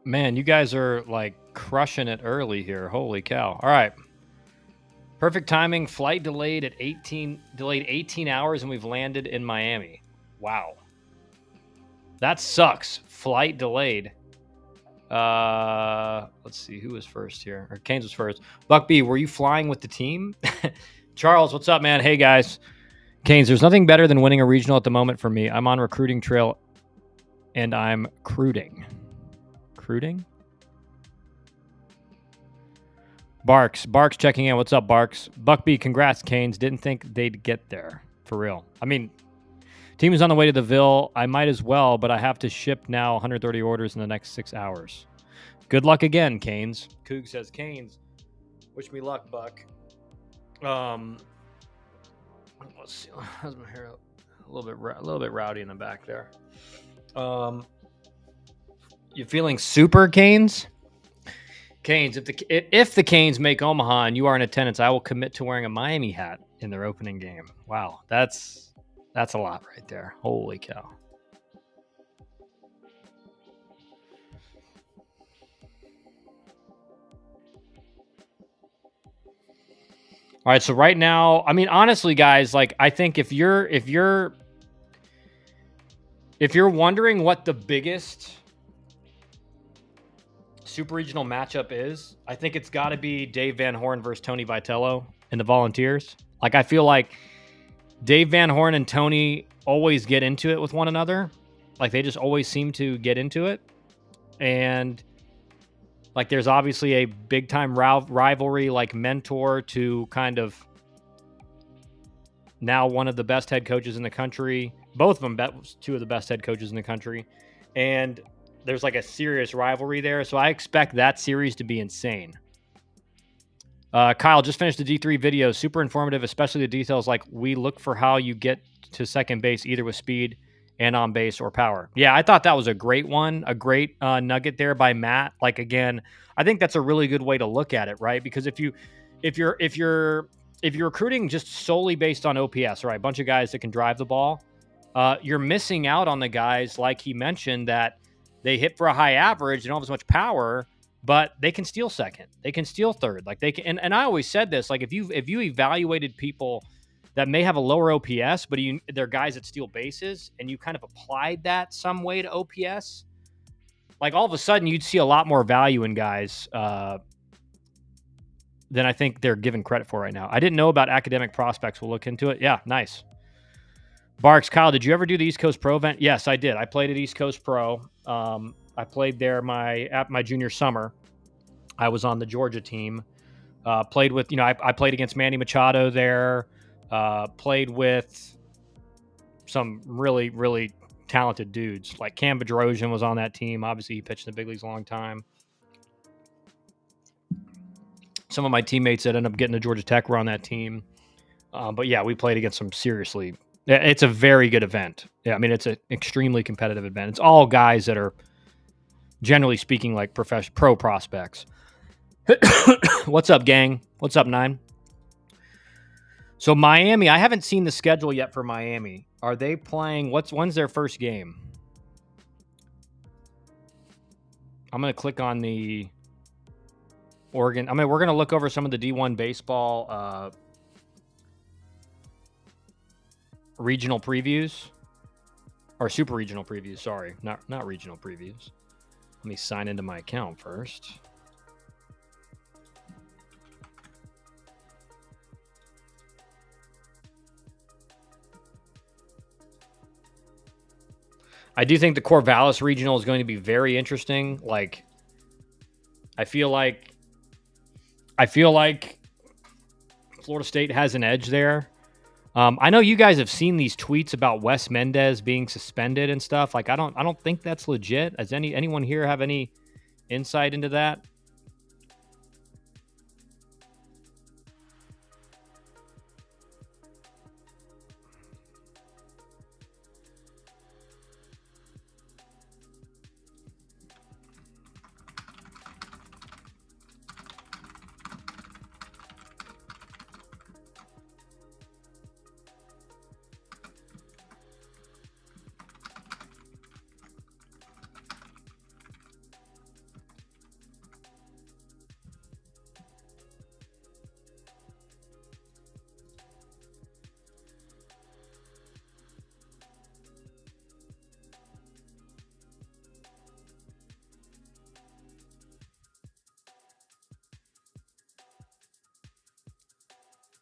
Man, you guys are like crushing it early here. Holy cow. All right. Perfect timing. Flight delayed 18 hours and we've landed in Miami. Wow. That sucks. Flight delayed. Let's see who was first here. Or Canes was first. Buck B, were you flying with the team? Charles, what's up, man? Hey guys. Canes, there's nothing better than winning a regional at the moment for me. I'm on recruiting trail and I'm crooting. Crooting? Barks checking in. What's up, Barks? Buck B, congrats, Canes. Didn't think they'd get there. For real. I mean, team is on the way to the Ville. I might as well, but I have to ship now 130 orders in the next 6 hours. Good luck again, Canes. Coog says, Canes, wish me luck, Buck. Let's see. How's my hair? A little bit rowdy in the back there. You feeling super, Canes? Canes, if the Canes make Omaha and you are in attendance, I will commit to wearing a Miami hat in their opening game. Wow, that's a lot right there. Holy cow. All right, so right now, I mean, honestly, guys, like I think if you're wondering what the biggest super regional matchup is, I think it's got to be Dave Van Horn versus Tony Vitello and the Volunteers. Like, I feel like Dave Van Horn and Tony always get into it with one another. Like, they just always seem to get into it. And, like, there's obviously a big-time rivalry, like, mentor to kind of now one of the best head coaches in the country. Both of them, two of the best head coaches in the country. And there's like a serious rivalry there. So I expect that series to be insane. Kyle, just finished the D3 video. Super informative, especially the details like we look for how you get to second base, either with speed and on base or power. Yeah, I thought that was a great one. A great nugget there by Matt. Like, again, I think that's a really good way to look at it, right? Because if you're recruiting just solely based on OPS, right, a bunch of guys that can drive the ball, you're missing out on the guys, like he mentioned, that they hit for a high average and don't have as much power, but they can steal second. They can steal third. Like they can, and I always said this, like if you evaluated people that may have a lower OPS, but they're guys that steal bases, and you kind of applied that some way to OPS, like all of a sudden you'd see a lot more value in guys than I think they're given credit for right now. I didn't know about academic prospects. We'll look into it. Yeah, nice. Barks, Kyle, did you ever do the East Coast Pro event? Yes, I did. I played at East Coast Pro. I played there my junior summer. I was on the Georgia team. Played with, I played against Manny Machado there. Played with some really, really talented dudes. Like Cam Bedrosian was on that team. Obviously, he pitched in the big leagues a long time. Some of my teammates that ended up getting to Georgia Tech were on that team. But yeah, we played against some seriously. It's a very good event. Yeah, I mean, it's an extremely competitive event. It's all guys that are, generally speaking, like pro prospects. What's up, gang? What's up, Nine? So Miami, I haven't seen the schedule yet for Miami. Are they playing? When's their first game? I'm going to click on the Oregon. I mean, we're going to look over some of the D1 baseball regional previews, or super regional previews. Sorry, not regional previews. Let me sign into my account first. I do think the Corvallis regional is going to be very interesting. Like, I feel like Florida State has an edge there. I know you guys have seen these tweets about Wes Mendez being suspended and stuff. Like, I don't think that's legit. Does anyone here have any insight into that?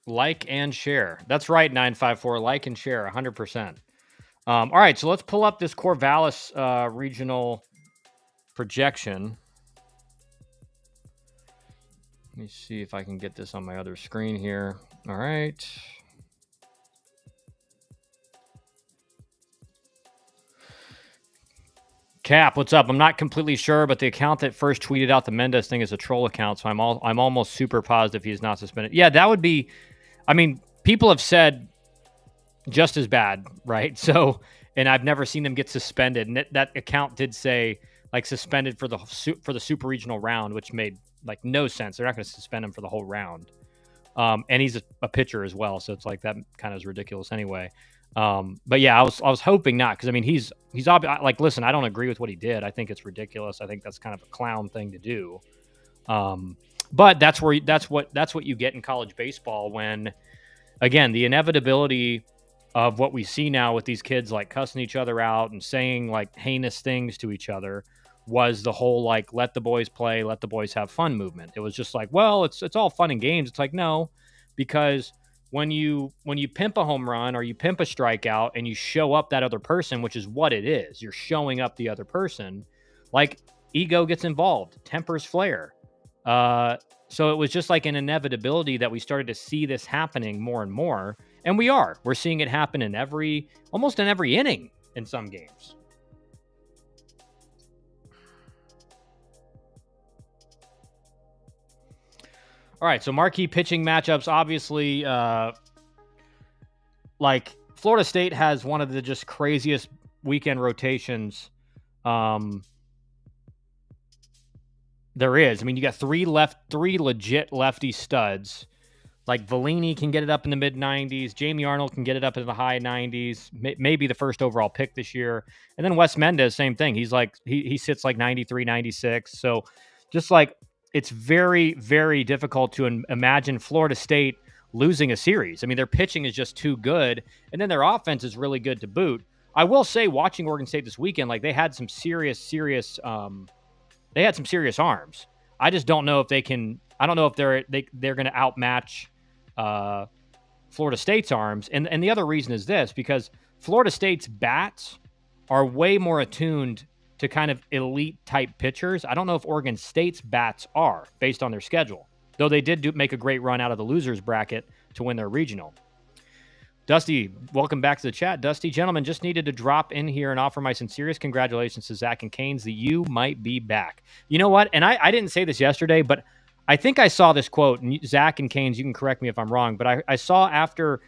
Like and share. That's right, 954. Like and share, 100%. All right, so let's pull up this Corvallis regional projection. Let me see if I can get this on my other screen here. All right. Cap, what's up? I'm not completely sure, but the account that first tweeted out the Mendez thing is a troll account, so I'm almost super positive he's not suspended. Yeah, that would be. I mean, people have said just as bad, right? So, and I've never seen them get suspended. And that account did say like suspended for the super regional round, which made like no sense. They're not going to suspend him for the whole round. And he's a pitcher as well, so it's like that kind of is ridiculous anyway. But yeah, I was hoping not, because I mean he's like, listen, I don't agree with what he did. I think it's ridiculous. I think that's kind of a clown thing to do. But that's what you get in college baseball when, again, the inevitability of what we see now with these kids like cussing each other out and saying like heinous things to each other was the whole like let the boys play, let the boys have fun movement. It was just like, well, it's all fun and games. It's like, no, because when you pimp a home run or you pimp a strikeout and you show up that other person, which is what it is, you're showing up the other person, like ego gets involved, tempers flare. So it was just like an inevitability that we started to see this happening more and more. And we're seeing it happen almost in every inning in some games. All right, so marquee pitching matchups, obviously, like Florida State has one of the just craziest weekend rotations there is. I mean, you got three legit lefty studs. Like Valini can get it up in the mid 90s. Jamie Arnold can get it up in the high 90s. Maybe the first overall pick this year. And then Wes Mendez, same thing. He's like he sits like 93, 96. So just like it's very, very difficult to imagine Florida State losing a series. I mean, their pitching is just too good, and then their offense is really good to boot. I will say, watching Oregon State this weekend, like they had some serious arms. I just don't know if they can. I don't know if they're going to outmatch Florida State's arms. And the other reason is this, because Florida State's bats are way more attuned to kind of elite type pitchers. I don't know if Oregon State's bats are, based on their schedule, though they did make a great run out of the losers bracket to win their regional. Dusty, welcome back to the chat. Dusty, gentlemen, just needed to drop in here and offer my sincerest congratulations to Zach and Canes that you might be back. You know what? And I didn't say this yesterday, but I think I saw this quote, and Zach and Canes, you can correct me if I'm wrong, but I saw after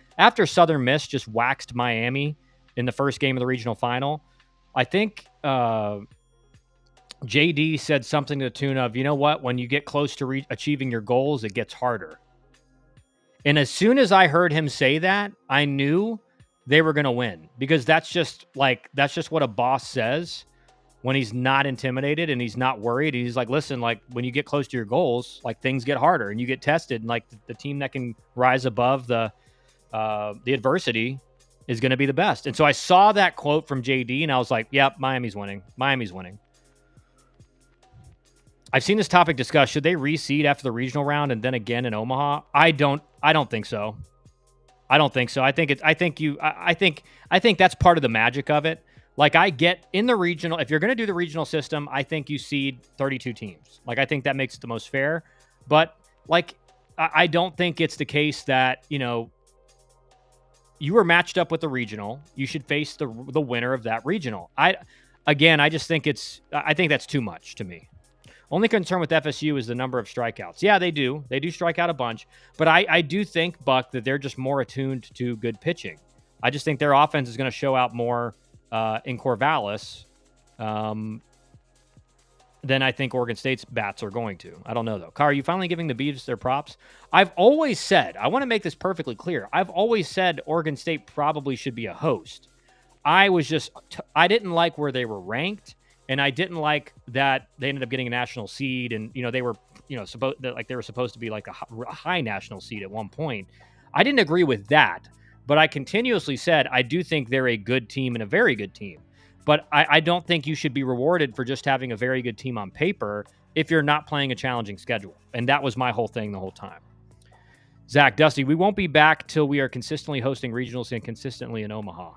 Southern Miss just waxed Miami in the first game of the regional final, I think JD said something to the tune of, you know what, when you get close to achieving your goals, it gets harder. And as soon as I heard him say that, I knew they were going to win, because that's just what a boss says when he's not intimidated and he's not worried. He's like, listen, like when you get close to your goals, like things get harder and you get tested. And like the team that can rise above the adversity is going to be the best. And so I saw that quote from JD and I was like, yep, Miami's winning. Miami's winning. I've seen this topic discussed. Should they reseed after the regional round and then again in Omaha? I don't think so. I don't think so. I think that's part of the magic of it. Like I get in the regional, if you're going to do the regional system, I think you seed 32 teams. Like I think that makes it the most fair. But like I don't think it's the case that, you know, you were matched up with the regional. You should face the winner of that regional. I just think I think that's too much to me. Only concern with FSU is the number of strikeouts. Yeah, they do. They do strike out a bunch. But I do think, Buck, that they're just more attuned to good pitching. I just think their offense is going to show out more in Corvallis than I think Oregon State's bats are going to. I don't know, though. Car, are you finally giving the Beavs their props? I've always said, I want to make this perfectly clear, I've always said Oregon State probably should be a host. I didn't like where they were ranked. And I didn't like that they ended up getting a national seed, and they were, supposed to be like a high national seed at one point. I didn't agree with that, but I continuously said I do think they're a good team and a very good team. But I don't think you should be rewarded for just having a very good team on paper if you're not playing a challenging schedule. And that was my whole thing the whole time. Zach, Dusty, we won't be back till we are consistently hosting regionals and consistently in Omaha.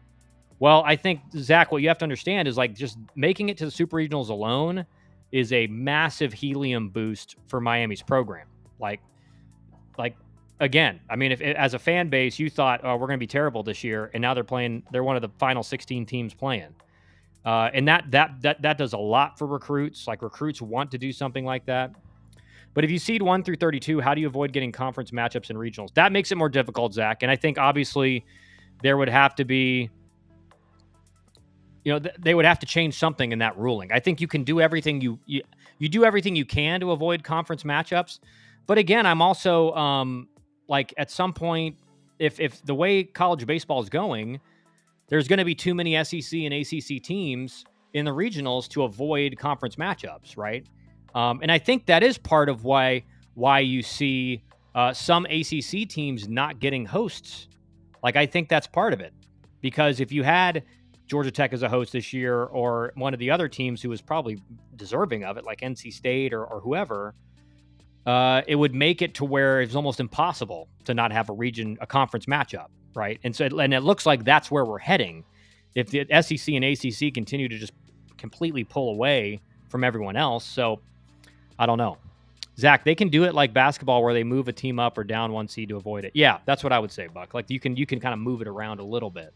Well, I think, Zach, what you have to understand is like just making it to the Super Regionals alone is a massive helium boost for Miami's program. Like again, I mean, if as a fan base you thought, oh, we're going to be terrible this year, and now they're one of the final 16 teams playing, and that does a lot for recruits. Like recruits want to do something like that. But if you seed 1 through 32, how do you avoid getting conference matchups in regionals? That makes it more difficult, Zach. And I think obviously there would have to be, they would have to change something in that ruling. I think you can do everything you do everything you can to avoid conference matchups. But again, I'm also like at some point, if the way college baseball is going, there's going to be too many SEC and ACC teams in the regionals to avoid conference matchups, right? And I think that is part of why you see some ACC teams not getting hosts. Like I think that's part of it, because if you had Georgia Tech as a host this year, or one of the other teams who was probably deserving of it, like NC State or whoever, it would make it to where it's almost impossible to not have a conference matchup, right? And so, and it looks like that's where we're heading. If the SEC and ACC continue to just completely pull away from everyone else. So I don't know. Zach, they can do it like basketball where they move a team up or down one seed to avoid it. Yeah, that's what I would say, Buck. Like you can kind of move it around a little bit.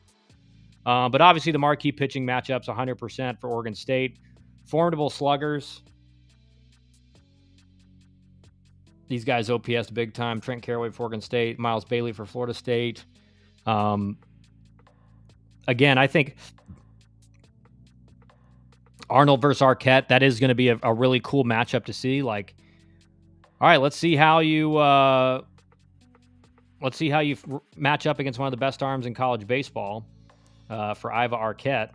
But obviously the marquee pitching matchups 100% for Oregon State. Formidable sluggers. These guys OPS big time. Trent Caraway for Oregon State. Miles Bailey for Florida State. Again, I think Arnold versus Arquette, that is going to be a really cool matchup to see. Like, all right, let's see how you match up against one of the best arms in college baseball for Iva Arquette.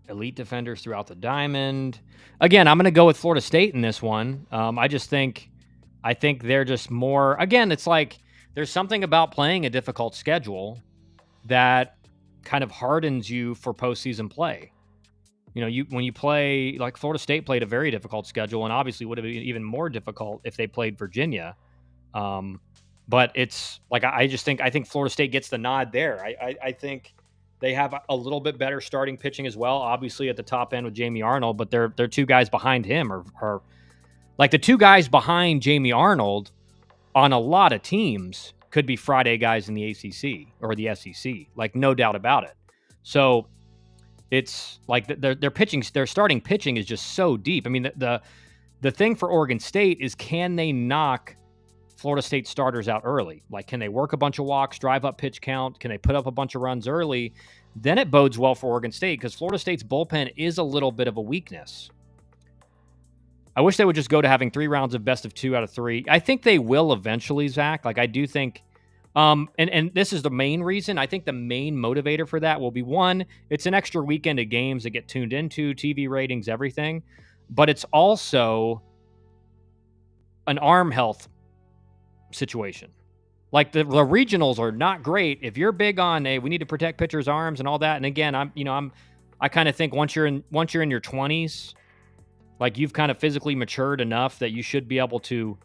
Elite defenders throughout the diamond. Again, I'm going to go with Florida State in this one. I think they're just more, again, it's like there's something about playing a difficult schedule that kind of hardens you for postseason play. When you play, like Florida State played a very difficult schedule and obviously would have been even more difficult if they played Virginia. But it's like, I think Florida State gets the nod there. I think they have a little bit better starting pitching as well, obviously at the top end with Jamie Arnold, but they're two guys behind him are like the two guys behind Jamie Arnold on a lot of teams could be Friday guys in the ACC or the SEC, like no doubt about it. So it's like their starting pitching is just so deep. I mean, the thing for Oregon State is, can they knock Florida State starters out early? Like, can they work a bunch of walks, drive up pitch count? Can they put up a bunch of runs early? Then it bodes well for Oregon State, because Florida State's bullpen is a little bit of a weakness. I wish they would just go to having 3 rounds of best of 2 out of 3. I think they will eventually, Zach. Like, I do think, and this is the main reason. I think the main motivator for that will be, one, it's an extra weekend of games that get tuned into, TV ratings, everything. But it's also an arm health situation. Like the regionals are not great if you're big on we need to protect pitchers' arms and all that. And again, I kind of think once you're in your 20s, like you've kind of physically matured enough that you should be able to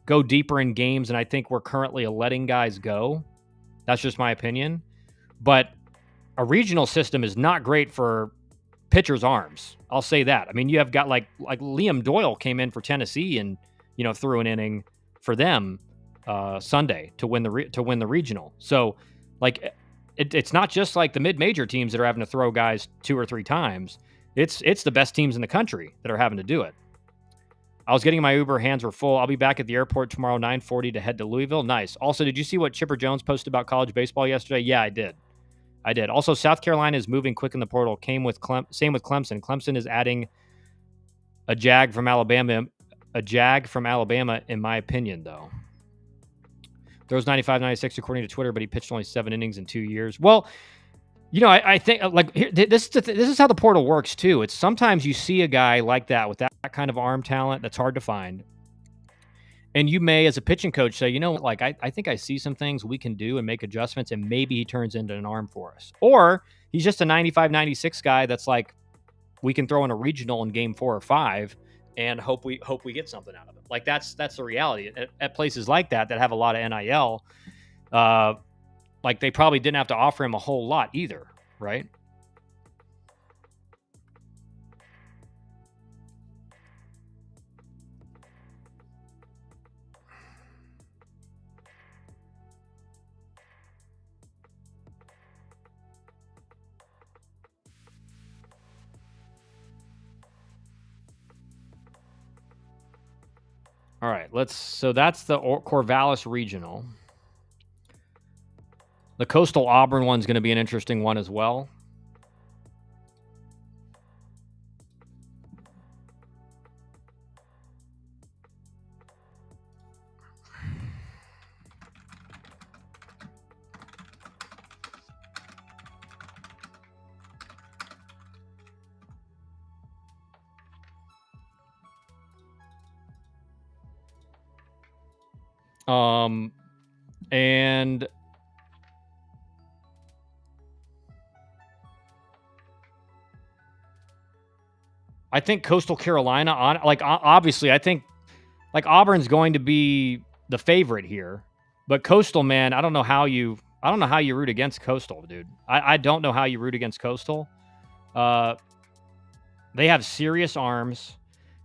go deeper in games. And I think we're currently letting guys go. That's just my opinion. But a regional system is not great for pitchers' arms. I'll say that. I mean, you have got like Liam Doyle came in for Tennessee and threw an inning for them Sunday to win the regional. So like it's not just like the mid-major teams that are having to throw guys 2 or 3 times. It's the best teams in the country that are having to do it. I was getting my Uber, hands were full. I'll be back at the airport tomorrow 9:40 to head to Louisville. Nice. Also, did you see what Chipper Jones posted about college baseball yesterday? Yeah, I did. Also, South Carolina is moving quick in the portal. Same with Clemson. Clemson is adding a jag from Alabama, in my opinion, though. Throws 95, 96 according to Twitter, but he pitched only 7 innings in 2 years. Well, I think like this is how the portal works too. It's sometimes you see a guy like that with that kind of arm talent that's hard to find, and you may, as a pitching coach, say, like I think I see some things we can do and make adjustments, and maybe he turns into an arm for us, or he's just a 95, 96 guy that's like we can throw in a regional in game 4 or 5 and hope we get something out of it. Like that's the reality at places like that have a lot of NIL. Like they probably didn't have to offer him a whole lot either, right? All right, so that's the Corvallis Regional. The Coastal Auburn one's going to be an interesting one as well. And I think Coastal Carolina obviously I think like Auburn's going to be the favorite here, but Coastal, man, I don't know how you root against Coastal, dude. I don't know how you root against Coastal. They have serious arms.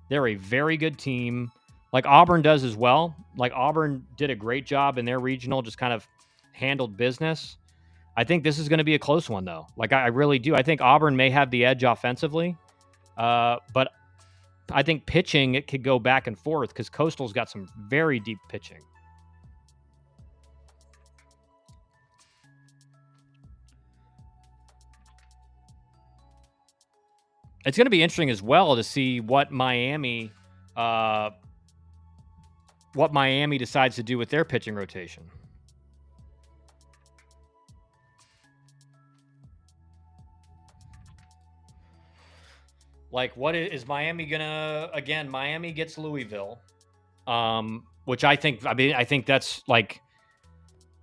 They're a very good team. Like Auburn does as well. Like Auburn did a great job in their regional, just kind of handled business. I think this is going to be a close one, though. Like I really do. I think Auburn may have the edge offensively, but I think pitching, it could go back and forth because Coastal's got some very deep pitching. It's going to be interesting as well to see what Miami decides to do with their pitching rotation. Like, what is Miami gonna? Again, Miami gets Louisville, which I think that's like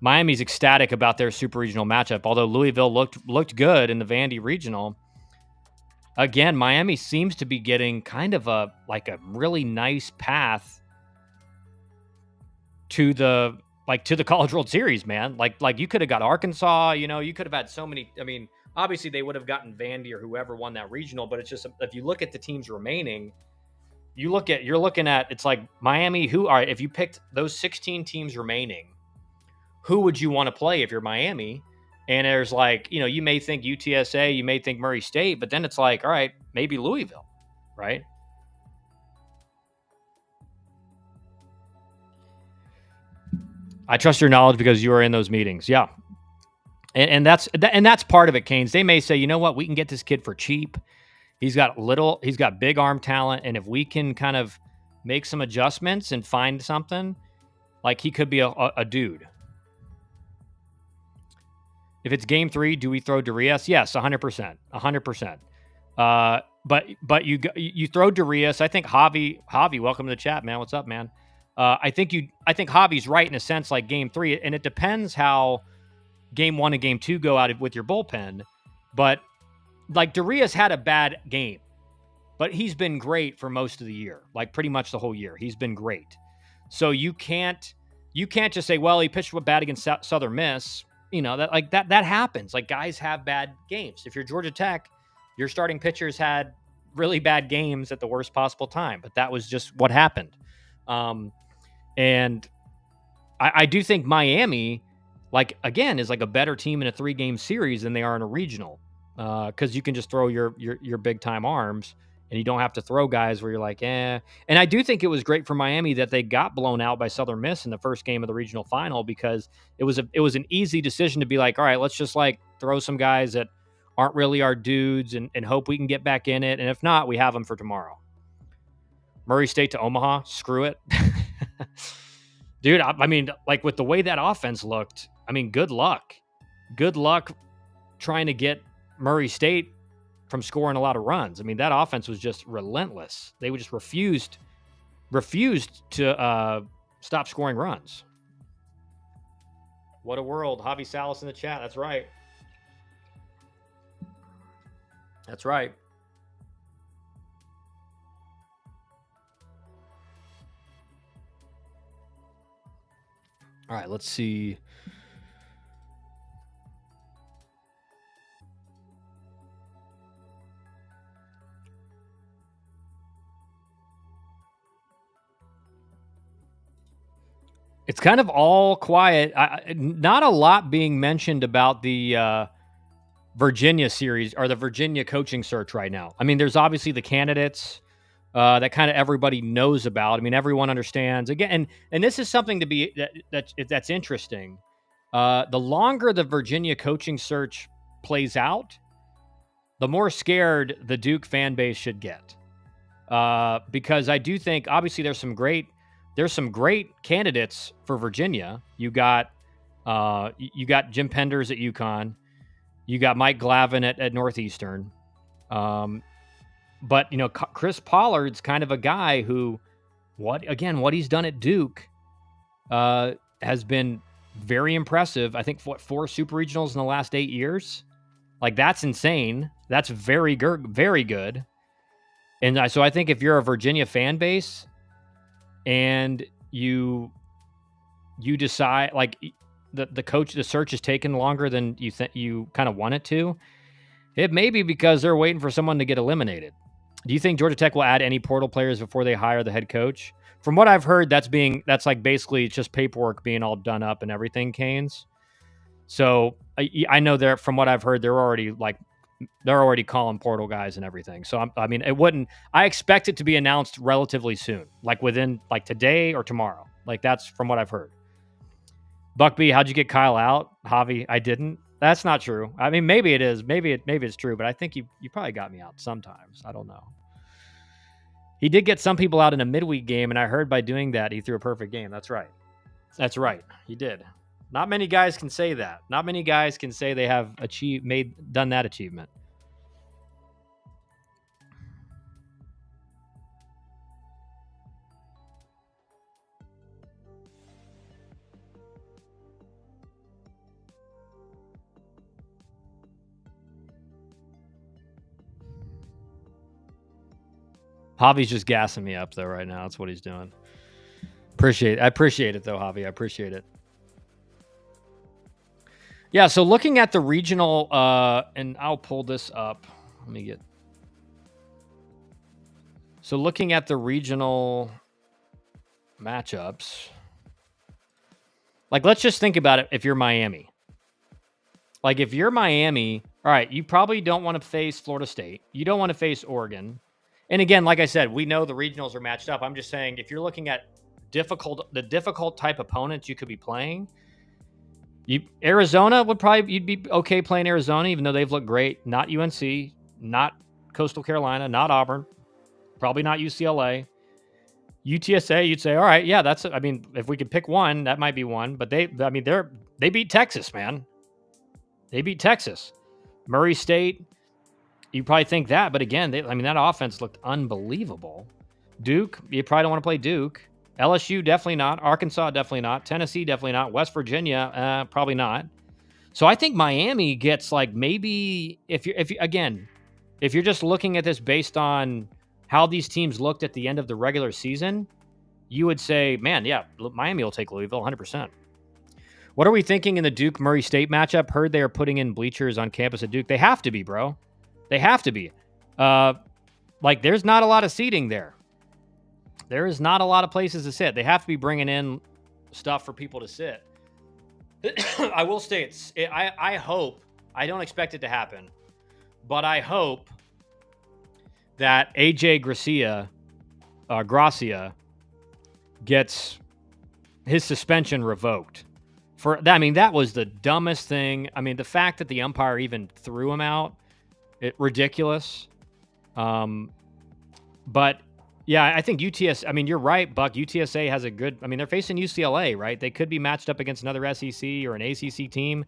Miami's ecstatic about their super regional matchup. Although Louisville looked good in the Vandy regional. Again, Miami seems to be getting kind of a really nice path to the College World Series, man. Like you could have got Arkansas, you could have had so many. I mean, obviously they would have gotten Vandy or whoever won that regional, but it's just if you look at the teams remaining, you're looking at it's like Miami. If you picked those 16 teams remaining, who would you want to play if you're Miami? And there's you may think UTSA, you may think Murray State, but then it's like, all right, maybe Louisville, right? I trust your knowledge because you are in those meetings. Yeah. And that's part of it, Canes. They may say, you know what, we can get this kid for cheap. He's got big arm talent. And if we can kind of make some adjustments and find something, like he could be a dude. If it's game 3, do we throw Darius? Yes, 100%. 100%. But you throw Darius. I think Javi, welcome to the chat, man. What's up, man? I think Javi's right in a sense, like game 3, and it depends how game 1 and game 2 go out with your bullpen. But like Darius had a bad game, but he's been great for most of the year, like pretty much the whole year. He's been great. So you can't just say, well, he pitched bad against Southern Miss. That happens. Like guys have bad games. If you're Georgia Tech, your starting pitchers had really bad games at the worst possible time, but that was just what happened. And I do think Miami, again, is like a better team in a 3-game series than they are in a regional, because you can just throw your big time arms. And you don't have to throw guys where you're like, eh. And I do think it was great for Miami that they got blown out by Southern Miss in the first game of the regional final, because it was an easy decision to be like, all right, let's just throw some guys that aren't really our dudes and hope we can get back in it. And if not, we have them for tomorrow. Murray State to Omaha, screw it. Dude, I mean, with the way that offense looked, I mean, good luck. Good luck trying to get Murray State from scoring a lot of runs. I mean, that offense was just relentless. They would just refused to stop scoring runs. What a world. Javi Salas in the chat. That's right. That's right. All right, let's see. It's kind of all quiet. Not a lot being mentioned about the Virginia series or the Virginia coaching search right now. I mean, there's obviously the candidates that kind of everybody knows about. I mean, everyone understands again, and this is something to be that's interesting. The longer the Virginia coaching search plays out, the more scared the Duke fan base should get. Because I do think obviously there's some great candidates for Virginia. You got Jim Penders at UConn. You got Mike Glavin at Northeastern. But Chris Pollard's kind of a guy who what he's done at Duke has been very impressive. I think 4 super regionals in the last 8 years. Like, that's insane. That's very good. And so I think if you're a Virginia fan base and you decide, like, the search is taking longer than you kind of want it to, it may be because they're waiting for someone to get eliminated. Do you think Georgia Tech will add any portal players before they hire the head coach? From what I've heard, that's like basically just paperwork being all done up and everything, Canes. So I know from what I've heard, they're already calling portal guys and everything. So I expect it to be announced relatively soon, like within like today or tomorrow. Like, that's from what I've heard. Buck B, how'd you get Kyle out? Javi, I didn't. That's not true. I mean, maybe it is. Maybe it's true, but I think you probably got me out sometimes. I don't know. He did get some people out in a midweek game, and I heard by doing that, he threw a perfect game. That's right. He did. Not many guys can say that. Not many guys can say they have done that achievement. Javi's just gassing me up though right now. That's what he's doing. I appreciate it though, Javi. I appreciate it. Yeah, so looking at the regional, and I'll pull this up. So looking at the regional matchups, like, let's just think about it if you're Miami. Like, if you're Miami, all right, you probably don't want to face Florida State. You don't want to face Oregon. And again, like I said, we know the regionals are matched up. I'm just saying, if you're looking at the difficult type opponents you could be playing, Arizona you'd be okay playing Arizona, even though they've looked great. Not UNC, not Coastal Carolina, not Auburn, probably not UCLA. UTSA, you'd say, all right, yeah, if we could pick one, that might be one. But they beat Texas, man. They beat Texas. Murray State, you probably think that, but again, that offense looked unbelievable. Duke, you probably don't want to play Duke. LSU, definitely not. Arkansas, definitely not. Tennessee, definitely not. West Virginia, probably not. So I think Miami gets, like, maybe if you're just looking at this based on how these teams looked at the end of the regular season, you would say, man, yeah, Miami will take Louisville 100%. What are we thinking in the Duke-Murray State matchup? Heard they are putting in bleachers on campus at Duke. They have to be, bro. They have to be. There's not a lot of seating there. There is not a lot of places to sit. They have to be bringing in stuff for people to sit. I will say I hope, I don't expect it to happen, but I hope that AJ Gracia gets his suspension revoked. That was the dumbest thing. I mean, the fact that the umpire even threw him out, ridiculous. But yeah, I think you're right, Buck. UTSA has they're facing UCLA, right? They could be matched up against another SEC or an ACC team.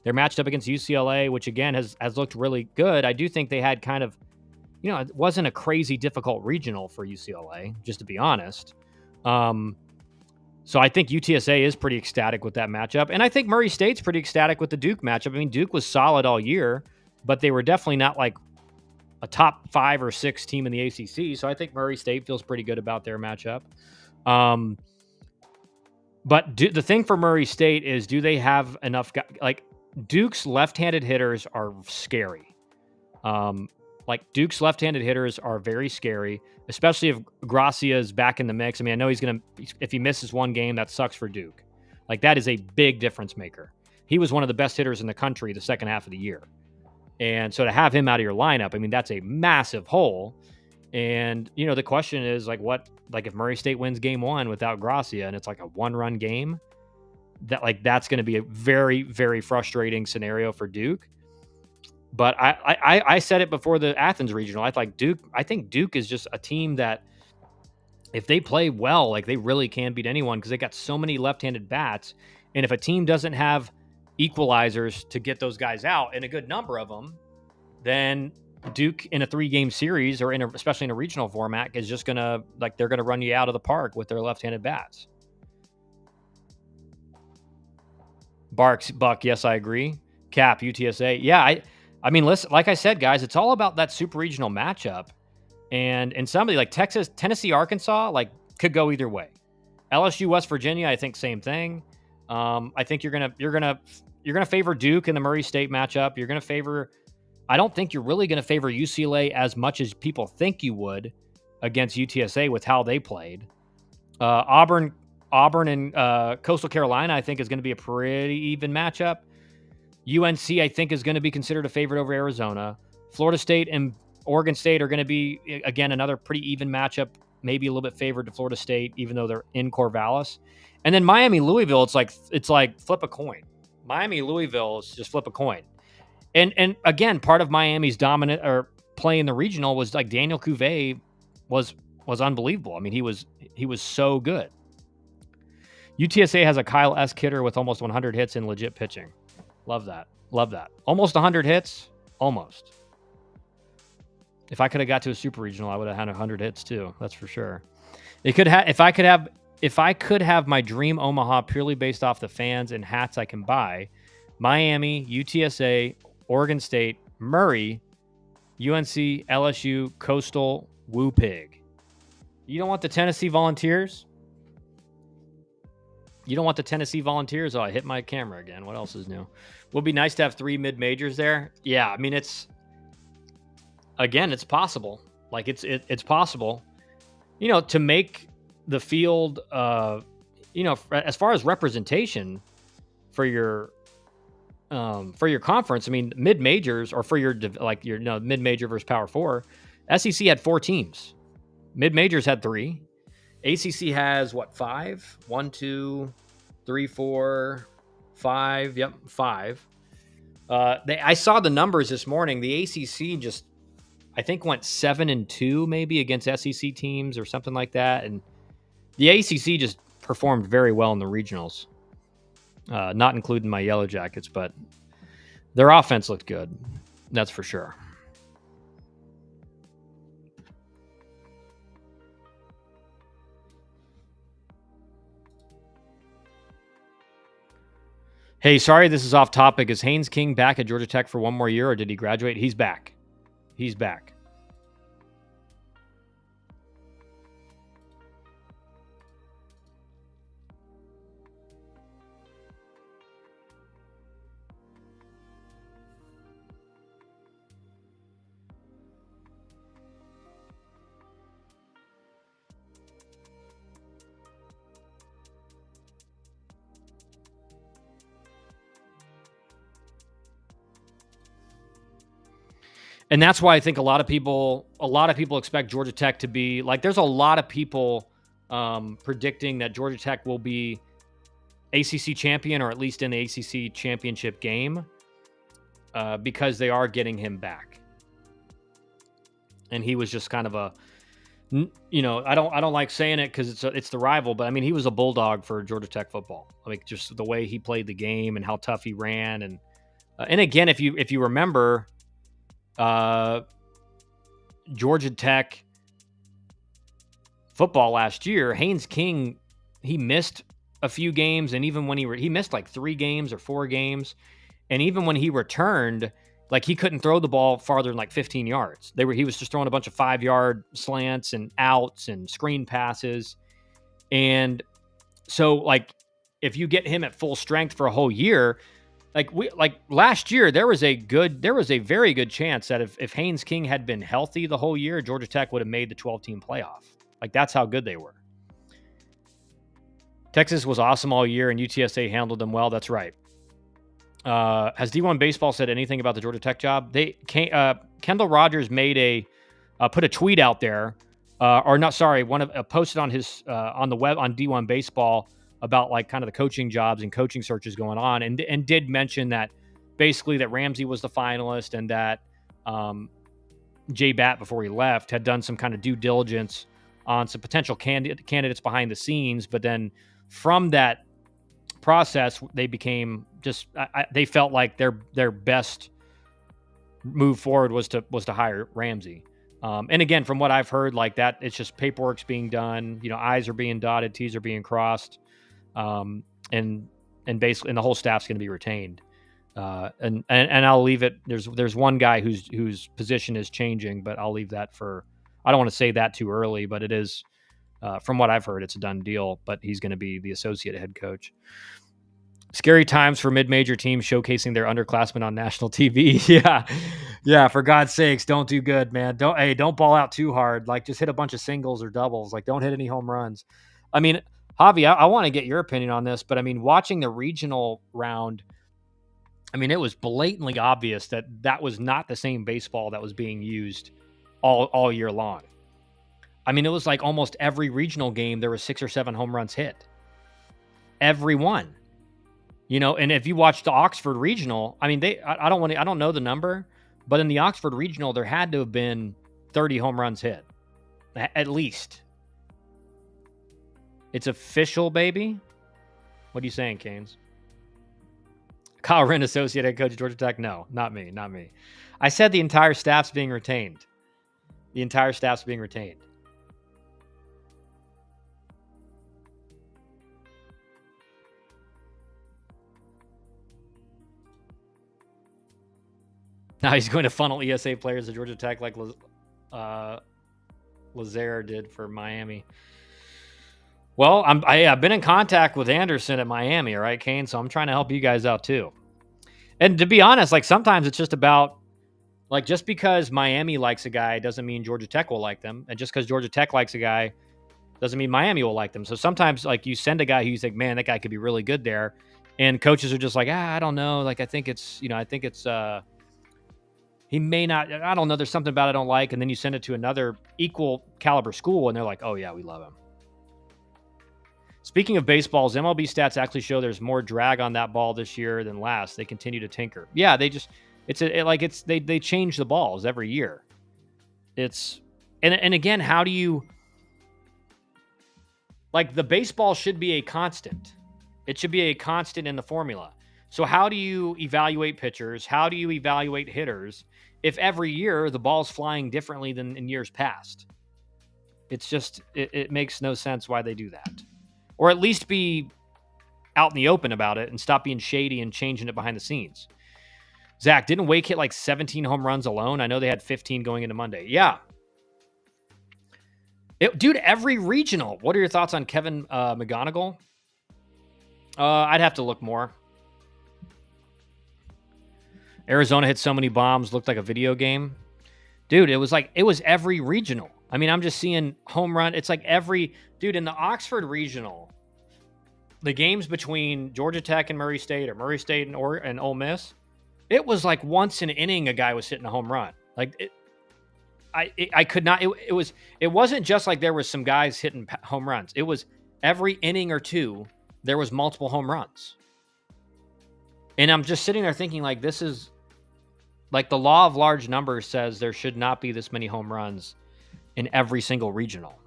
They're matched up against UCLA, which again has looked really good. I do think they had kind of, it wasn't a crazy difficult regional for UCLA, just to be honest. So I think UTSA is pretty ecstatic with that matchup. And I think Murray State's pretty ecstatic with the Duke matchup. I mean, Duke was solid all year, but they were definitely not like a top 5 or 6 team in the ACC. So I think Murray State feels pretty good about their matchup. But the thing for Murray State is, do they have enough like Duke's left-handed hitters are scary. Like Duke's left-handed hitters are very scary, especially if Gracia is back in the mix. I mean, I know if he misses one game, that sucks for Duke. Like that is a big difference maker. He was one of the best hitters in the country the second half of the year. And so to have him out of your lineup, I mean, that's a massive hole. And, the question is if Murray State wins game one without Gracia and it's like a 1-run game, that's going to be a very, very frustrating scenario for Duke. But I said it before the Athens regional. I think Duke is just a team that if they play well, like they really can beat anyone because they got so many left-handed bats. And if a team doesn't have equalizers to get those guys out, and a good number of them, then Duke in a 3-game series or especially in a regional format is just gonna they're gonna run you out of the park with their left-handed bats. Buck, yes, I agree. Cap, UTSA, yeah. I mean, listen, like I said, guys, it's all about that super regional matchup, and somebody like Texas, Tennessee, Arkansas, could go either way. LSU, West Virginia, I think same thing. I think you're gonna favor Duke in the Murray State matchup. You're gonna favor. I don't think you're really gonna favor UCLA as much as people think you would against UTSA with how they played. Auburn and Coastal Carolina, I think, is going to be a pretty even matchup. UNC, I think, is going to be considered a favorite over Arizona. Florida State and Oregon State are going to be, again, another pretty even matchup, maybe a little bit favored to Florida State, even though they're in Corvallis. And then Miami, Louisville, it's like flip a coin. Miami, Louisville is just flip a coin. And again, part of Miami's dominant or play in the regional was like Daniel Cuvée was unbelievable. I mean, he was so good. UTSA has a Kyle S. Kidder with almost 100 hits in legit pitching. Love that. Almost 100 hits. Almost. If I could have got to a super regional, I would have had 100 hits too. That's for sure. If I could have my dream Omaha purely based off the fans and hats I can buy, Miami, UTSA, Oregon State, Murray, UNC, LSU, Coastal, Woo Pig. You don't want the Tennessee Volunteers? Oh, I hit my camera again. What else is new? Would be nice to have 3 mid-majors there. Yeah, I mean, it's possible. Like it's possible, to make the field, as far as representation for your conference. I mean, mid-majors or for your mid-major versus Power 4, SEC had 4 teams. Mid-majors had 3. ACC has 5? 1, 2, 3, 4, 5. Yep, 5. I saw the numbers this morning. The ACC just, I think, went 7-2 maybe against SEC teams or something like that, and the ACC just performed very well in the regionals. Not including my Yellow Jackets, but their offense looked good. That's for sure. Hey, sorry this is off topic. Is Haynes King back at Georgia Tech for one more year, or did he graduate? He's back. And that's why I think a lot of people expect Georgia Tech to be like, there's a lot of people predicting that Georgia Tech will be ACC champion, or at least in the ACC championship game, because they are getting him back. And he was just kind of a, I don't like saying it because it's the rival, but I mean, he was a bulldog for Georgia Tech football. Like just the way he played the game and how tough he ran, and again, if you remember. Georgia Tech football last year, Haynes King, he missed a few games, and even when he missed like 3 games or 4 games, and even when he returned, like he couldn't throw the ball farther than like 15 yards. He was just throwing a bunch of 5-yard slants and outs and screen passes, and so like if you get him at full strength for a whole year, like last year, there was a very good chance that if Haynes King had been healthy the whole year, Georgia Tech would have made the 12-team playoff. Like, that's how good they were. Texas was awesome all year, and UTSA handled them well. That's right. Has D1 Baseball said anything about the Georgia Tech job? Kendall Rogers made put a tweet out there, posted on his on the web on D1 Baseball about like kind of the coaching jobs and coaching searches going on, and did mention that basically that Ramsey was the finalist, and that Jay Batt, before he left, had done some kind of due diligence on some potential candidates behind the scenes, but then from that process, they became they felt like their best move forward was to hire Ramsey. And again, from what I've heard, like that, it's just paperwork's being done. I's are being dotted, T's are being crossed, and basically, and the whole staff's going to be retained. And I'll leave it. There's one guy whose position is changing, but I'll leave that for. I don't want to say that too early, but it is. From what I've heard, it's a done deal, but he's going to be the associate head coach. Scary times for mid-major teams showcasing their underclassmen on national TV. Yeah. For God's sakes, don't do good, man. Don't ball out too hard. Like, just hit a bunch of singles or doubles. Like, don't hit any home runs. I mean, Javi, I want to get your opinion on this, but I mean, watching the regional round, I mean, it was blatantly obvious that was not the same baseball that was being used all year long. I mean, it was like almost every regional game, there was 6 or 7 home runs hit. Every one. And if you watch the Oxford Regional, I mean, I don't know the number, but in the Oxford Regional, there had to have been 30 home runs hit. At least. It's official, baby. What are you saying, Canes? Kyle Wren, associate head coach of Georgia Tech? No, not me. I said the entire staff's being retained. Now he's going to funnel ESA players to Georgia Tech like Lazare did for Miami. Well, I've been in contact with Anderson at Miami, all right, Kane? So I'm trying to help you guys out too. And to be honest, like sometimes it's just about, like, just because Miami likes a guy doesn't mean Georgia Tech will like them. And just because Georgia Tech likes a guy doesn't mean Miami will like them. So sometimes, like, you send a guy who you think, man, that guy could be really good there. And coaches are just like, I don't know. Like, I think it's, he may not, I don't know. There's something about it I don't like. And then you send it to another equal caliber school and they're like, oh yeah, we love him. Speaking of baseballs, MLB stats actually show there's more drag on that ball this year than last. They continue to tinker. Yeah, they change the balls every year. And again, how do you, like, the baseball should be a constant. It should be a constant in the formula. So how do you evaluate pitchers? How do you evaluate hitters if every year the ball's flying differently than in years past? It's just, it makes no sense why they do that. Or at least be out in the open about it and stop being shady and changing it behind the scenes. Zach, didn't Wake hit like 17 home runs alone? I know they had 15 going into Monday. Yeah. Dude, every regional. What are your thoughts on Kevin McGonigal? I'd have to look more. Arizona hit so many bombs, looked like a video game. Dude, it was every regional. I mean, I'm just seeing home run. It's like dude, in the Oxford Regional, the games between Georgia Tech and Murray State, or Murray State and Ole Miss, it was like once an inning a guy was hitting a home run. Like, I could not. It wasn't just like there was some guys hitting home runs. It was every inning or two there was multiple home runs. And I'm just sitting there thinking, like, this is like the law of large numbers says there should not be this many home runs in every single regional.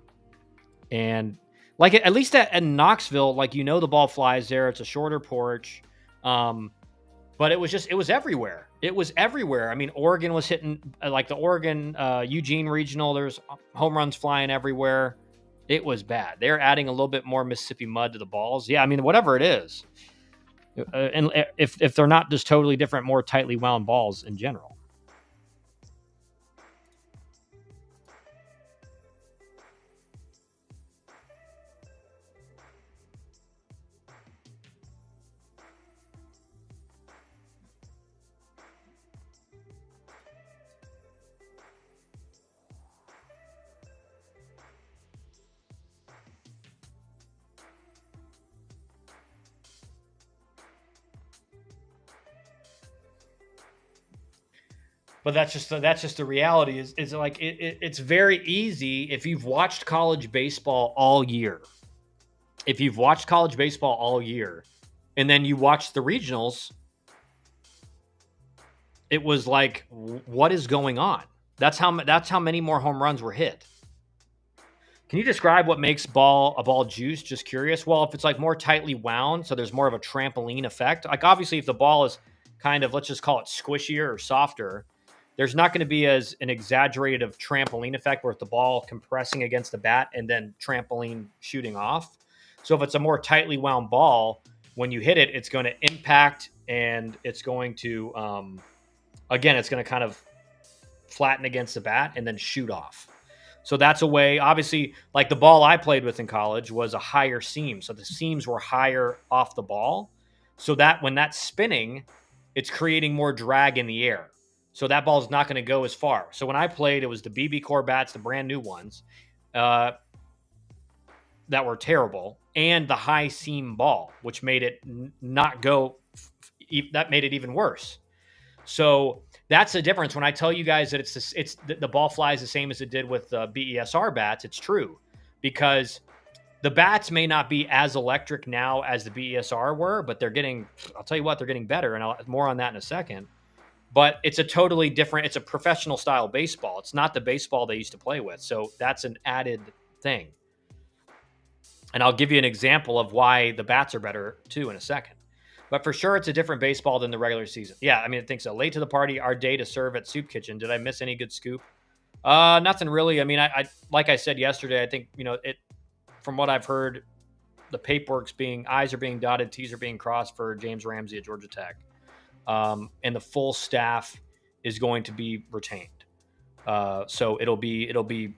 And like, at least at Knoxville, like, the ball flies there. It's a shorter porch. But it was everywhere. It was everywhere. I mean, Oregon was hitting, like the Oregon Eugene Regional. There's home runs flying everywhere. It was bad. They're adding a little bit more Mississippi mud to the balls. Yeah, I mean, whatever it is. And if they're not just totally different, more tightly wound balls in general. But that's just the reality. Is like it's very easy if you've watched college baseball all year. If you've watched college baseball all year, and then you watch the regionals, it was like, what is going on? That's how many more home runs were hit. Can you describe what makes a ball juice? Just curious. Well, if it's like more tightly wound, so there's more of a trampoline effect. Like obviously, if the ball is kind of, let's just call it squishier or softer, there's not going to be as an exaggerated of trampoline effect where it's the ball compressing against the bat and then trampoline shooting off. So if it's a more tightly wound ball, when you hit it, it's going to impact and it's going to, again, it's going to kind of flatten against the bat and then shoot off. So that's a way, obviously, like the ball I played with in college was a higher seam. So the seams were higher off the ball. So that when that's spinning, it's creating more drag in the air. So that ball is not going to go as far. So when I played, it was the BB Core bats, the brand new ones that were terrible, and the high seam ball, which made it not go, that made it even worse. So that's the difference. When I tell you guys that it's the ball flies the same as it did with BESR bats, it's true, because the bats may not be as electric now as the BESR were, but they're getting, I'll tell you what, they're getting better, and I'll more on that in a second. But it's a totally different, it's a professional style baseball. It's not the baseball they used to play with. So that's an added thing. And I'll give you an example of why the bats are better too in a second. But for sure, it's a different baseball than the regular season. Yeah, I mean, I think so. Late to the party, our day to serve at Soup Kitchen. Did I miss any good scoop? Nothing really. I mean, I like I said yesterday, I think, it, from what I've heard, the paperwork's being, I's are being dotted, T's are being crossed for James Ramsey at Georgia Tech. And the full staff is going to be retained. So it'll be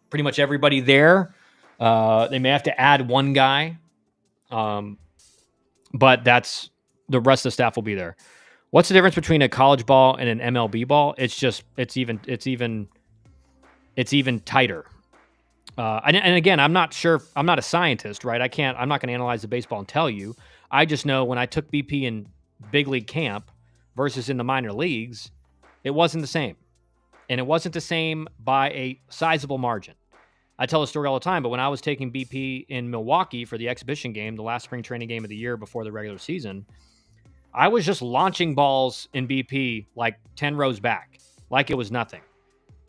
pretty much everybody there. They may have to add one guy. But that's the rest of the staff will be there. What's the difference between a college ball and an MLB ball? It's even tighter. And again, I'm not sure. I'm not a scientist, right? I'm not going to analyze the baseball and tell you. I just know when I took BP in big league camp versus in the minor leagues, it wasn't the same. And it wasn't the same by a sizable margin. I tell the story all the time, but when I was taking BP in Milwaukee for the exhibition game, the last spring training game of the year before the regular season, I was just launching balls in BP like 10 rows back, like it was nothing.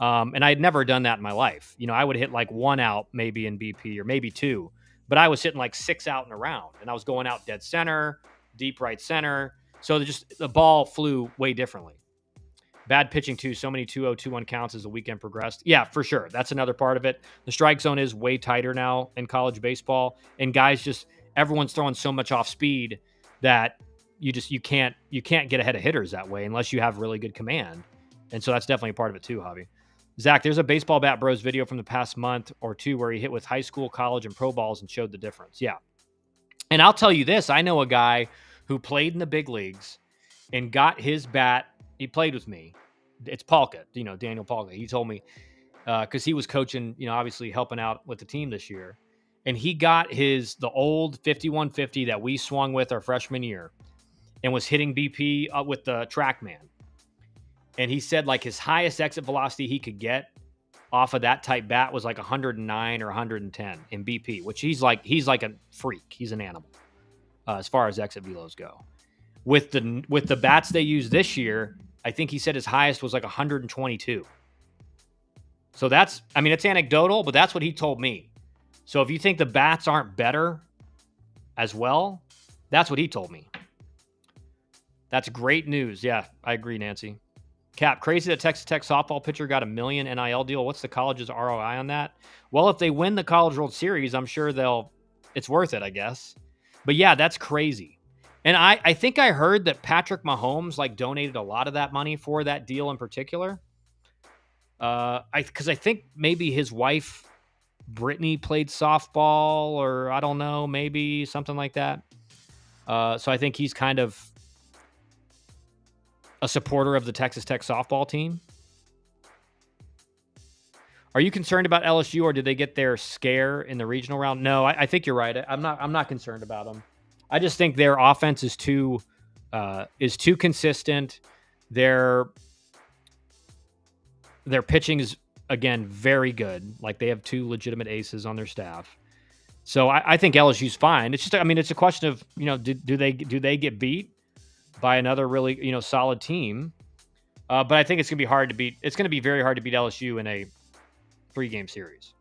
And I had never done that in my life. I would hit like one out maybe in BP or maybe two, but I was hitting like 6 out and around, and I was going out dead center, deep right center. So the ball flew way differently. Bad pitching too. So many 2-0, 2-1 counts as the weekend progressed. Yeah, for sure. That's another part of it. The strike zone is way tighter now in college baseball, and guys everyone's throwing so much off speed that you can't get ahead of hitters that way unless you have really good command. And so that's definitely a part of it too, Javi. Zach, there's a Baseball Bat Bros video from the past month or two where he hit with high school, college, and pro balls and showed the difference. Yeah. And I'll tell you this. I know a guy who played in the big leagues and got his bat. He played with me. It's Palka, Daniel Palka. He told me because he was coaching, obviously helping out with the team this year. And he got the old 5150 that we swung with our freshman year and was hitting BP with the TrackMan. And he said like his highest exit velocity he could get off of that type bat was like 109 or 110 in BP, which he's like a freak. He's an animal as far as exit velos go. With the bats they use this year, I think he said his highest was like 122. So it's anecdotal, but that's what he told me. So if you think the bats aren't better as well, that's what he told me. That's great news. Yeah, I agree, Nancy. Cap, crazy that Texas Tech softball pitcher got $1 million NIL deal. What's the college's ROI on that? Well, if they win the College World Series, I'm sure it's worth it, I guess. But yeah, that's crazy. And I think I heard that Patrick Mahomes donated a lot of that money for that deal in particular. Because I think maybe his wife, Brittany, played softball, or I don't know, maybe something like that. So I think he's kind of a supporter of the Texas Tech softball team. Are you concerned about LSU, or did they get their scare in the regional round? No, I think you're right. I'm not concerned about them. I just think their offense is too consistent. They're Their pitching is, again, very good. Like, they have 2 legitimate aces on their staff. So I think LSU's fine. It's just, I mean, it's a question of, do they get beat by another really, solid team? But I think it's going to be hard to beat. It's going to be very hard to beat LSU in a 3-game series.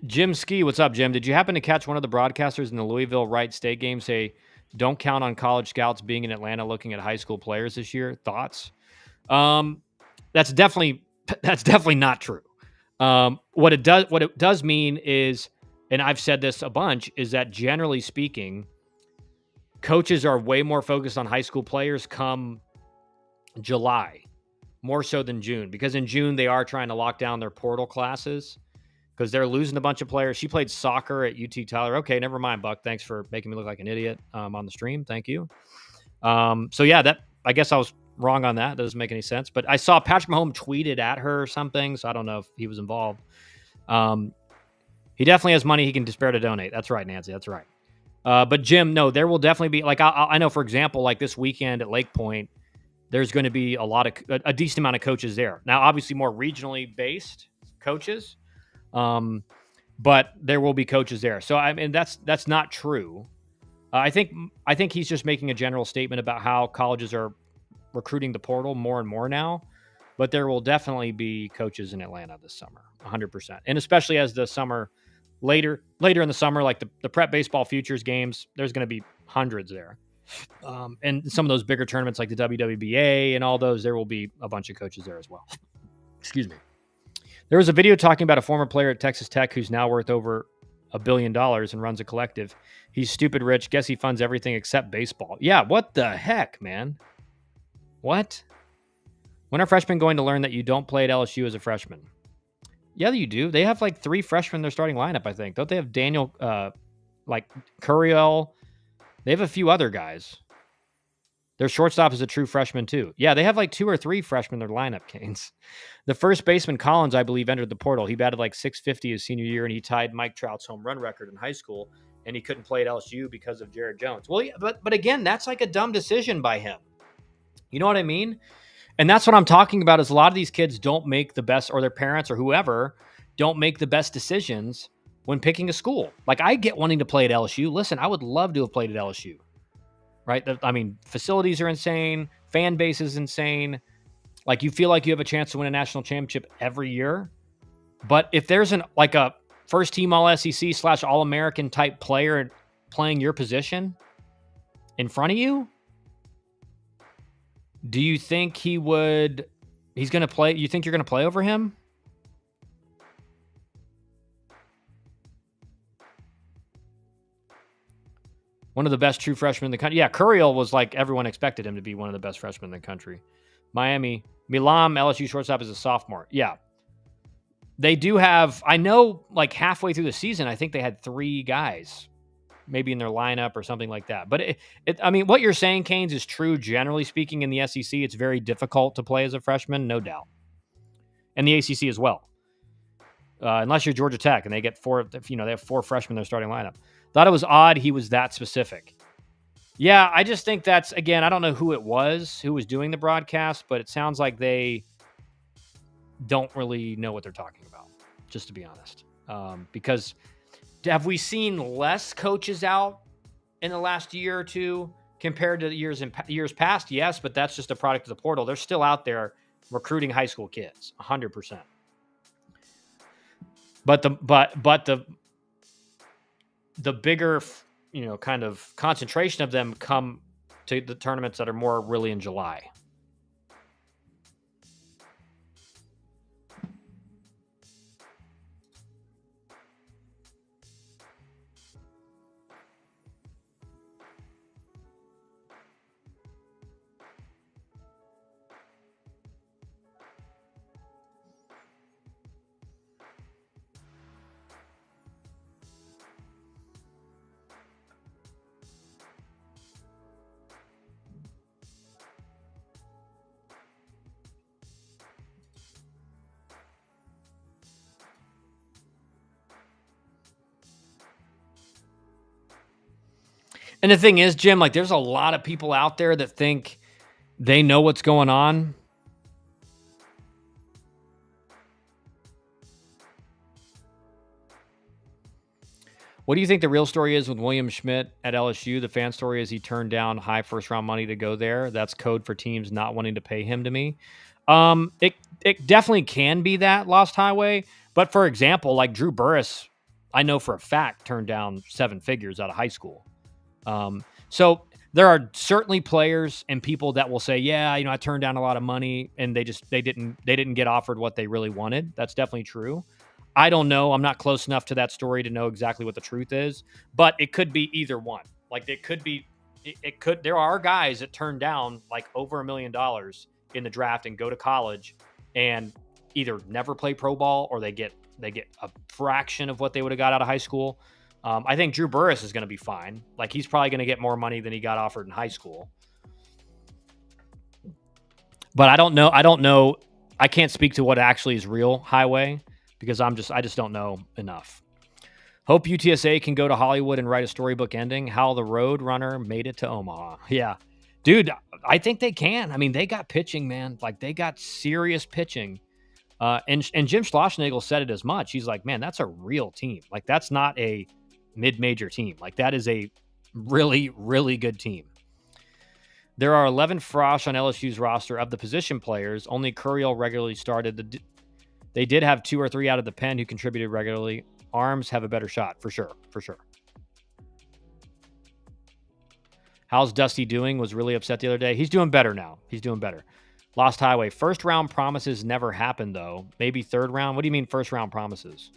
Jim Ski, what's up, Jim? Did you happen to catch one of the broadcasters in the Louisville Wright State game say, "Don't count on college scouts being in Atlanta looking at high school players this year"? Thoughts? That's definitely not true. What it does mean is, and I've said this a bunch, is that generally speaking, coaches are way more focused on high school players come July, more so than June, because in June they are trying to lock down their portal classes because they're losing a bunch of players. She played soccer at UT Tyler. Okay, never mind, Buck. Thanks for making me look like an idiot on the stream. Thank you. So yeah, I guess I was wrong on that. That doesn't make any sense. But I saw Patrick Mahomes tweeted at her or something, so I don't know if he was involved. He definitely has money he can spare to donate. That's right, Nancy. That's right. But Jim, no, there will definitely be, like, I know, for example, like this weekend at Lake Point, there's going to be a decent amount of coaches there. Now, obviously more regionally based coaches, but there will be coaches there. So I mean, that's not true. I think he's just making a general statement about how colleges are recruiting the portal more and more now, but there will definitely be coaches in Atlanta this summer, 100%. And especially as the summer later in the summer, like the prep baseball futures games, there's going to be hundreds there. And some of those bigger tournaments like the WWBA and all those, there will be a bunch of coaches there as well. Excuse me. There was a video talking about a former player at Texas Tech who's now worth over $1 billion and runs a collective. He's stupid rich. Guess he funds everything except baseball. Yeah, what the heck, man? What? When are freshmen going to learn that you don't play at LSU as a freshman? Yeah, you do. They have like 3 freshmen in their starting lineup, I think. Don't they have Daniel, like Curiel? They have a few other guys. Their shortstop is a true freshman, too. Yeah, they have like 2 or 3 freshmen in their lineup, Canes. The first baseman, Collins, I believe, entered the portal. He batted like .650 his senior year, and he tied Mike Trout's home run record in high school, and he couldn't play at LSU because of Jared Jones. Well, yeah, but again, that's like a dumb decision by him. You know what I mean? And that's what I'm talking about, is a lot of these kids don't make the best, or their parents or whoever don't make the best decisions when picking a school. Like, I get wanting to play at LSU. Listen, I would love to have played at LSU. Right? I mean, facilities are insane. Fan base is insane. Like, you feel like you have a chance to win a national championship every year. But if there's a first team all SEC / all American type player playing your position in front of you, do you think he's going to play? You think you're going to play over him? One of the best true freshmen in the country. Yeah, Curiel was like, everyone expected him to be one of the best freshmen in the country. Miami, Milam, LSU shortstop, is a sophomore. Yeah. They do have, I know, like halfway through the season, I think they had 3 guys maybe in their lineup or something like that. But I mean, what you're saying, Canes, is true. Generally speaking, in the SEC, it's very difficult to play as a freshman, no doubt. And the ACC as well. Unless you're Georgia Tech and they get 4, they have 4 freshmen in their starting lineup. Thought it was odd he was that specific. Yeah, I just think that's, again, I don't know who was doing the broadcast, but it sounds like they don't really know what they're talking about, just to be honest. Because have we seen less coaches out in the last year or two compared to years past? Yes, but that's just a product of the portal. They're still out there recruiting high school kids, 100%. But the bigger, kind of concentration of them come to the tournaments that are more really in July. And the thing is, Jim, like there's a lot of people out there that think they know what's going on. What do you think the real story is with William Schmidt at LSU? The fan story is he turned down high first round money to go there. That's code for teams not wanting to pay him to me. It definitely can be that, Lost Highway. But for example, like Drew Burress, I know for a fact turned down 7 figures out of high school. So there are certainly players and people that will say, yeah, I turned down a lot of money and they didn't get offered what they really wanted. That's definitely true. I don't know. I'm not close enough to that story to know exactly what the truth is, but it could be either one. Like there are guys that turn down like over $1 million in the draft and go to college and either never play pro ball or they get a fraction of what they would have got out of high school. I think Drew Burress is going to be fine. Like he's probably going to get more money than he got offered in high school. But I don't know. I can't speak to what actually is real Highway because I just don't know enough. Hope UTSA can go to Hollywood and write a storybook ending. How the Road Runner made it to Omaha. Yeah, dude, I think they can. I mean, they got pitching, man. Like they got serious pitching. And Jim Schlossnagle said it as much. He's like, man, that's a real team. Like that's not a mid-major team. Like that is a really, really good team. There are 11 Frosh on LSU's roster. Of the position players, only Curiel regularly started. They did have 2 or 3 out of the pen who contributed regularly. Arms have a better shot, for sure. How's Dusty doing? Was really upset the other day. He's doing better now. Lost Highway. First round promises never happened, though. Maybe third round. What do you mean first round promises?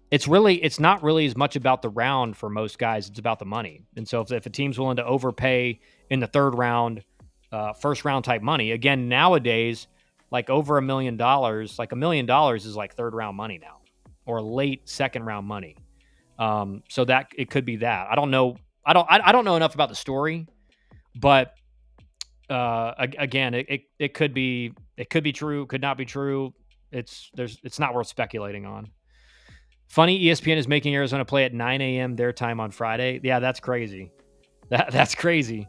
It's not really as much about the round for most guys. It's about the money. And so if a team's willing to overpay in the third round, first round type money, again, nowadays, like over $1 million, like $1 million is like third round money now or late second round money. So that it could be that. I don't know. I don't know enough about the story, but again, it could be true, could not be true. It's not worth speculating on. Funny, ESPN is making Arizona play at 9 a.m. their time on Friday. Yeah, that's crazy. That's crazy.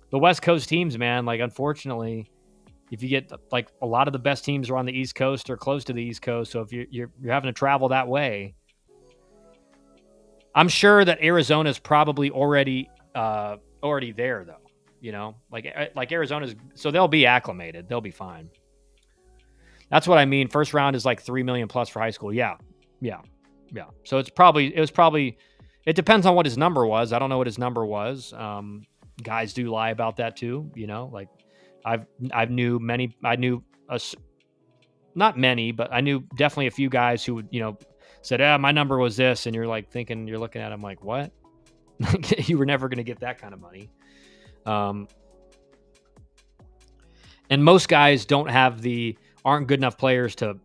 The West Coast teams, man, like unfortunately, if you get like a lot of the best teams are on the East Coast or close to the East Coast, so if you're having to travel that way, I'm sure that Arizona is probably already there though. Like Arizona's, so they'll be acclimated. They'll be fine. That's what I mean. First round is like $3 million plus for high school. Yeah. So it depends on what his number was. I don't know what his number was. Guys do lie about that too. Like I knew not many, but I knew definitely a few guys who would, said, my number was this. And you're like thinking, you're looking at him like, what? You were never going to get that kind of money. And most guys aren't good enough players to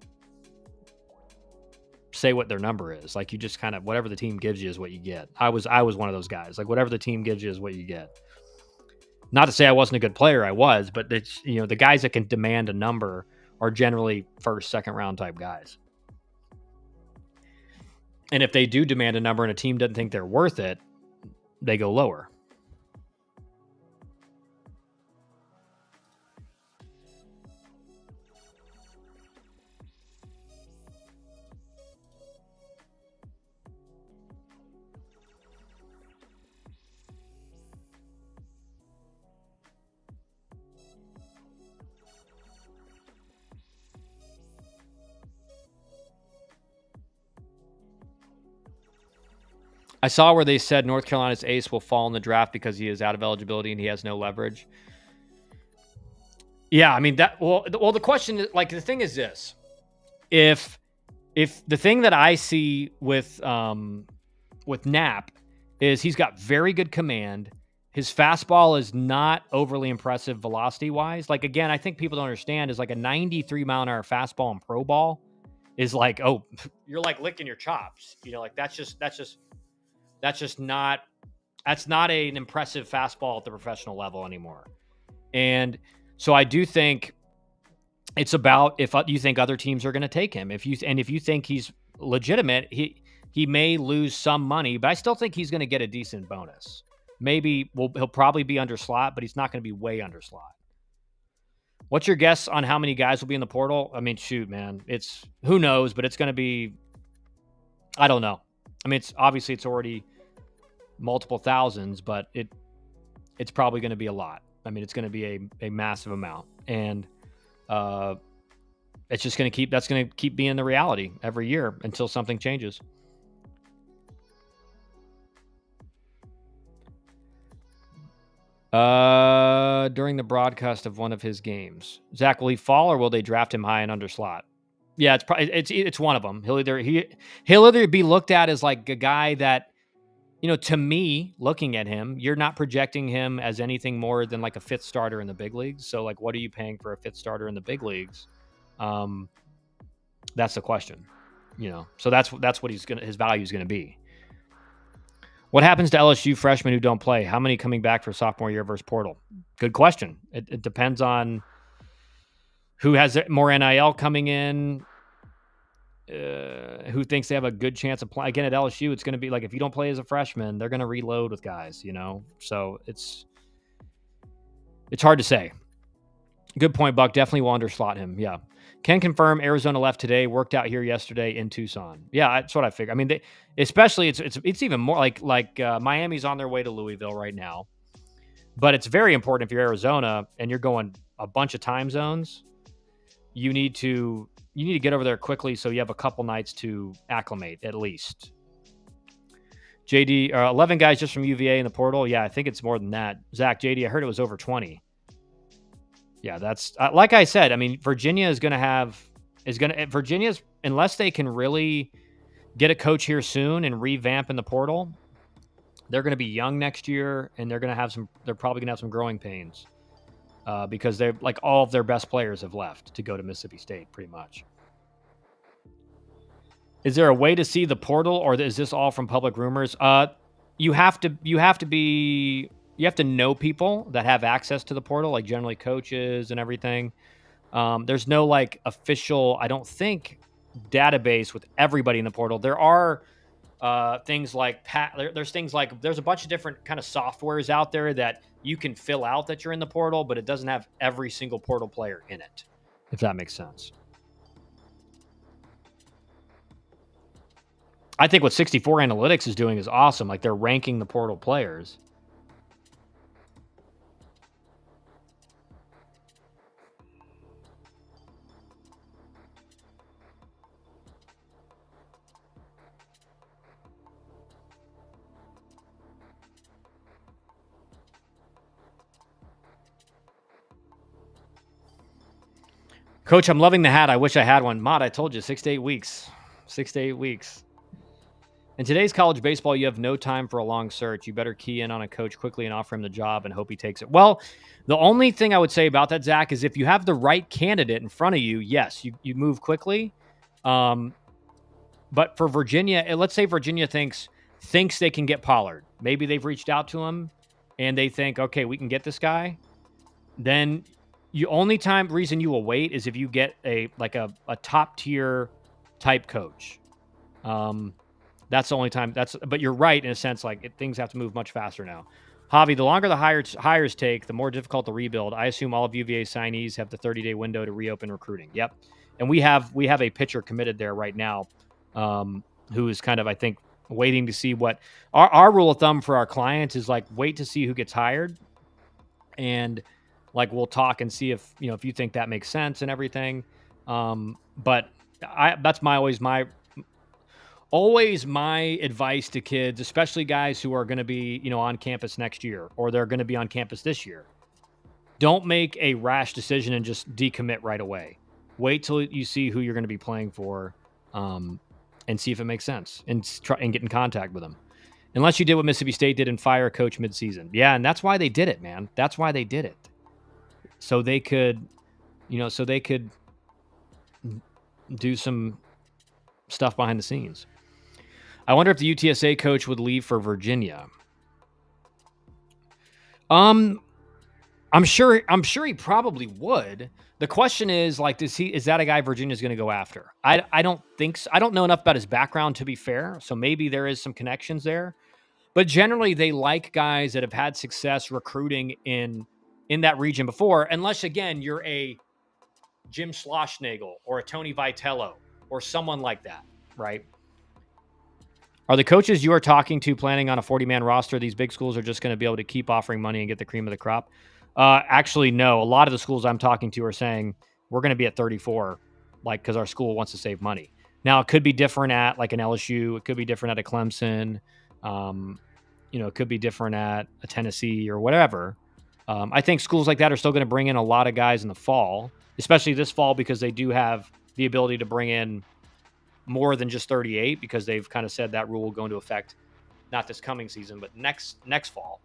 say what their number is. Like you just kind of, whatever the team gives you is what you get. I was one of those guys. Like whatever the team gives you is what you get. Not to say I wasn't a good player, I was, but it's, the guys that can demand a number are generally first, second round type guys. And if they do demand a number and a team doesn't think they're worth it, they go lower. I saw where they said North Carolina's ace will fall in the draft because he is out of eligibility and he has no leverage. Yeah, I mean the question, like the thing is this: if the thing that I see with Knapp is he's got very good command. His fastball is not overly impressive velocity wise. Like again, I think people don't understand is like a 93 mile an hour fastball in pro ball is like, oh, you're like licking your chops. Like that's not an impressive fastball at the professional level anymore. And so I do think it's about if you think other teams are going to take him. If you think he's legitimate, He may lose some money, but I still think he's going to get a decent bonus. Maybe he'll probably be under slot, but he's not going to be way under slot. What's your guess on how many guys will be in the portal? I mean, shoot, man. It's who knows, but it's going to be, I don't know. I mean, it's obviously it's already multiple thousands, but it's probably going to be a lot. I mean, it's going to be a massive amount. And it's just going to keep being the reality every year until something changes. During the broadcast of one of his games, Zach, will he fall or will they draft him high and under slot? Yeah, it's one of them. He'll either be looked at as like a guy that, to me, looking at him, you're not projecting him as anything more than like a fifth starter in the big leagues. So like, what are you paying for a fifth starter in the big leagues? That's the question, so that's what his value is going to be. What happens to LSU freshmen who don't play? How many coming back for sophomore year versus portal? Good question. It depends on who has more NIL coming in, who thinks they have a good chance of playing. Again, at LSU, it's going to be like if you don't play as a freshman, they're going to reload with guys, So it's hard to say. Good point, Buck. Definitely will underslot him. Yeah. Can confirm Arizona left today, worked out here yesterday in Tucson. Yeah, that's what I figured. I mean, especially it's even more like Miami's on their way to Louisville right now. But it's very important if you're Arizona and you're going a bunch of time zones, you need to get over there quickly so you have a couple nights to acclimate at least. JD, 11 guys just from UVA in the portal. Yeah, I think it's more than that. Zach, JD, I heard it was over 20. Yeah, that's like I said. I mean, Virginia's, unless they can really get a coach here soon and revamp in the portal, they're going to be young next year, and they're probably going to have some growing pains because they're like all of their best players have left to go to Mississippi State, pretty much. Is there a way to see the portal, or is this all from public rumors? You have to know people that have access to the portal, like generally coaches and everything. There's no like official, I don't think, database with everybody in the portal. There are things like there's a bunch of different kind of softwares out there that you can fill out that you're in the portal, but it doesn't have every single portal player in it, if that makes sense. I think what 64 Analytics is doing is awesome. Like they're ranking the portal players. Coach, I'm loving the hat. I wish I had one. Mod, I told you, 6 to 8 weeks. 6 to 8 weeks. In today's college baseball, you have no time for a long search. You better key in on a coach quickly and offer him the job and hope he takes it. Well, the only thing I would say about that, Zach, is if you have the right candidate in front of you, yes, you move quickly. But for Virginia, let's say Virginia thinks they can get Pollard. Maybe they've reached out to him and they think, okay, we can get this guy. Then reason you will wait is if you get a top tier type coach. That's the only time. But you're right in a sense. Like things have to move much faster now. Javi, the longer the hires take, the more difficult the rebuild. I assume all of UVA signees have the 30-day window to reopen recruiting. Yep, and we have a pitcher committed there right now, who is kind of, I think, waiting to see what our rule of thumb for our clients is. Like, wait to see who gets hired, and like we'll talk and see if you think that makes sense and everything. But that's always my advice to kids, especially guys who are going to be, on campus next year, or they're going to be on campus this year. Don't make a rash decision and just decommit right away. Wait till you see who you're going to be playing for, and see if it makes sense, and try and get in contact with them. Unless you did what Mississippi State did and fire a coach midseason. Yeah, and that's why they did it, man. That's why they did it. So they could, do some stuff behind the scenes. I wonder if the UTSA coach would leave for Virginia. I'm sure he probably would. The question is like, is that a guy Virginia's going to go after? I don't think so. I don't know enough about his background to be fair. So maybe there is some connections there. But generally, they like guys that have had success recruiting in that region before, unless again you're a Jim Schlossnagle or a Tony Vitello or someone like that, right? Are the coaches you are talking to planning on a 40-man roster? These big schools are just going to be able to keep offering money and get the cream of the crop. Actually, no. A lot of the schools I'm talking to are saying we're going to be at 34, like because our school wants to save money. Now it could be different at like an LSU. It could be different at a Clemson. It could be different at a Tennessee or whatever. I think schools like that are still going to bring in a lot of guys in the fall, especially this fall because they do have the ability to bring in more than just 38 because they've kind of said that rule will go into effect not this coming season, but next fall.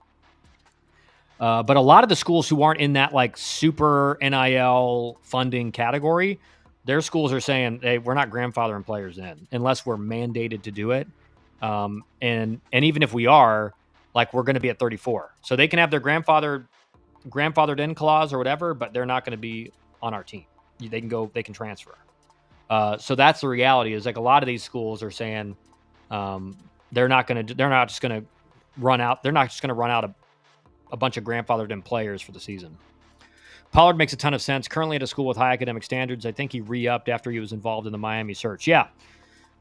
But a lot of the schools who aren't in that like super NIL funding category, their schools are saying, hey, we're not grandfathering players in unless we're mandated to do it. And even if we are, like we're going to be at 34. So they can have their grandfathered in clause or whatever, but they're not going to be on our team. They can transfer. So that's the reality is like a lot of these schools are saying they're not just going to run out a bunch of grandfathered in players for the season. Pollard makes a ton of sense. Currently at a school with high academic standards. I think he re-upped after he was involved in the Miami search. Yeah.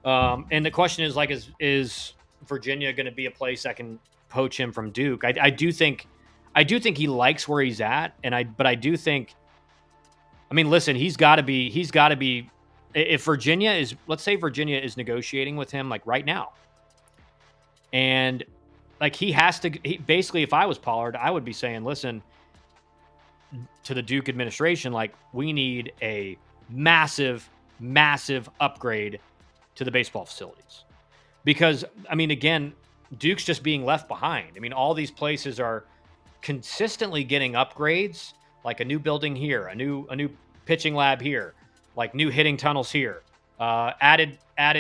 And the question is like, is Virginia going to be a place that can poach him from Duke? I do think he likes where he's at. But I do think, I mean, listen, he's got to be, if Virginia is, let's say Virginia is negotiating with him like right now. And like basically, if I was Pollard, I would be saying, listen, to the Duke administration, like we need a massive, massive upgrade to the baseball facilities. Because, I mean, again, Duke's just being left behind. I mean, all these places are consistently getting upgrades, like a new building here, a new pitching lab here, like new hitting tunnels here, added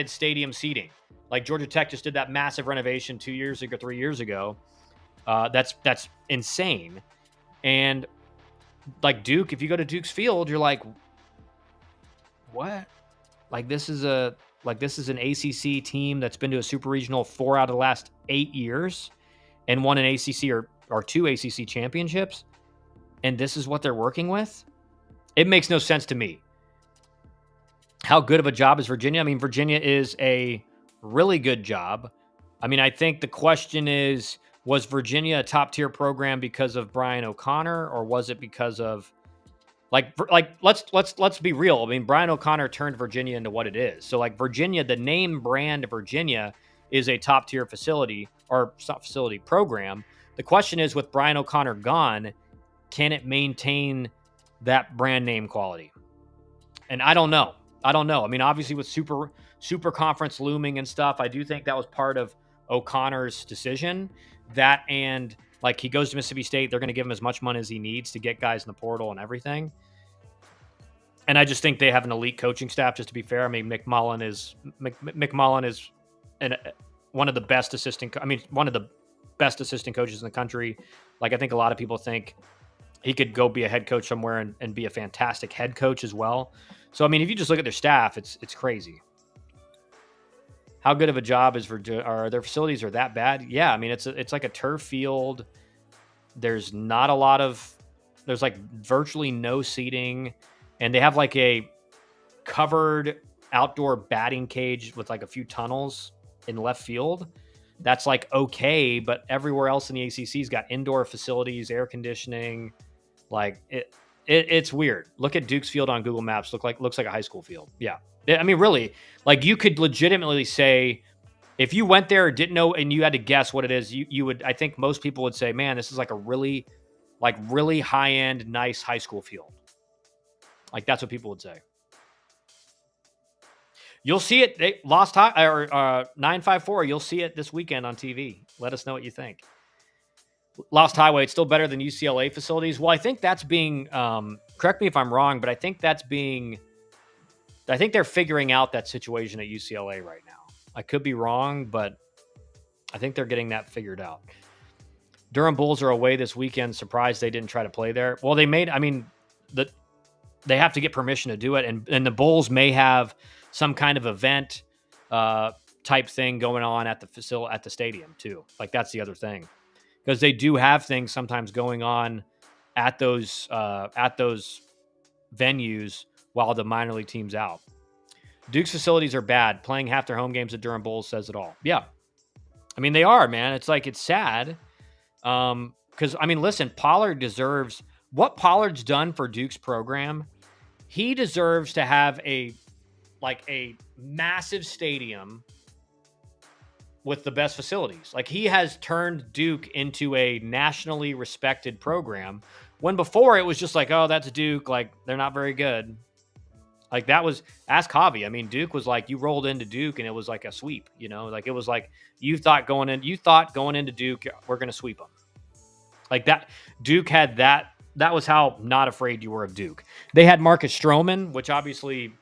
stadium seating. Like Georgia Tech just did that massive renovation 3 years ago. That's insane. And like Duke, if you go to Duke's field, you're like, what? Like this is an ACC team that's been to a super regional 4 out of the last 8 years and won an ACC or 2 ACC championships. And this is what they're working with. It makes no sense to me. How good of a job is Virginia? I mean, Virginia is a really good job. I mean, I think the question is, was Virginia a top tier program because of Brian O'Connor, or was it because of let's be real. I mean, Brian O'Connor turned Virginia into what it is. So like Virginia, the name brand Virginia is a top tier facility or facility program. The question is, with Brian O'Connor gone, can it maintain that brand name quality? And I don't know. I mean, obviously with super conference looming and stuff, I do think that was part of O'Connor's decision. That and like he goes to Mississippi State, they're going to give him as much money as he needs to get guys in the portal and everything. And I just think they have an elite coaching staff. Just to be fair, I mean, Mick Mullen is one of the best assistant. I mean, one of the best assistant coaches in the country. Like I think a lot of people think he could go be a head coach somewhere and be a fantastic head coach as well. So I mean, if you just look at their staff, it's crazy. How good of a job are their facilities are that bad? Yeah, I mean it's like a turf field. There's like virtually no seating, and they have like a covered outdoor batting cage with like a few tunnels in left field. That's like okay, but everywhere else in the ACC's got indoor facilities, air conditioning. Like it's weird. Look at Duke's field on Google Maps. Looks like a high school field. Yeah. I mean, really, like you could legitimately say, if you went there or didn't know and you had to guess what it is, you would, I think most people would say, man, this is like a really high end, nice high school field. Like that's what people would say. You'll see it. They lost 954. You'll see it this weekend on TV. Let us know what you think. Lost Highway, it's still better than UCLA facilities. Well, I think that's being, correct me if I'm wrong, but I think they're figuring out that situation at UCLA right now. I could be wrong, but I think they're getting that figured out. Durham Bulls are away this weekend. Surprised they didn't try to play there. Well, they made. I mean, they have to get permission to do it, and the Bulls may have some kind of event type thing going on at the stadium too. Like that's the other thing, because they do have things sometimes going on at those venues while the minor league team's out. Duke's facilities are bad. Playing half their home games at Durham Bulls says it all. Yeah, I mean they are, man. It's like it's sad. Because I mean, listen, Pollard deserves what Pollard's done for Duke's program. He deserves to have a massive stadium with the best facilities. Like he has turned Duke into a nationally respected program when before it was just like, oh, that's Duke. Like they're not very good. Like that was ask Javi. I mean, Duke was like you rolled into Duke and it was like a sweep, you know, like it was like you thought going into Duke, we're going to sweep them. Like that Duke had that was how not afraid you were of Duke. They had Marcus Stroman, which obviously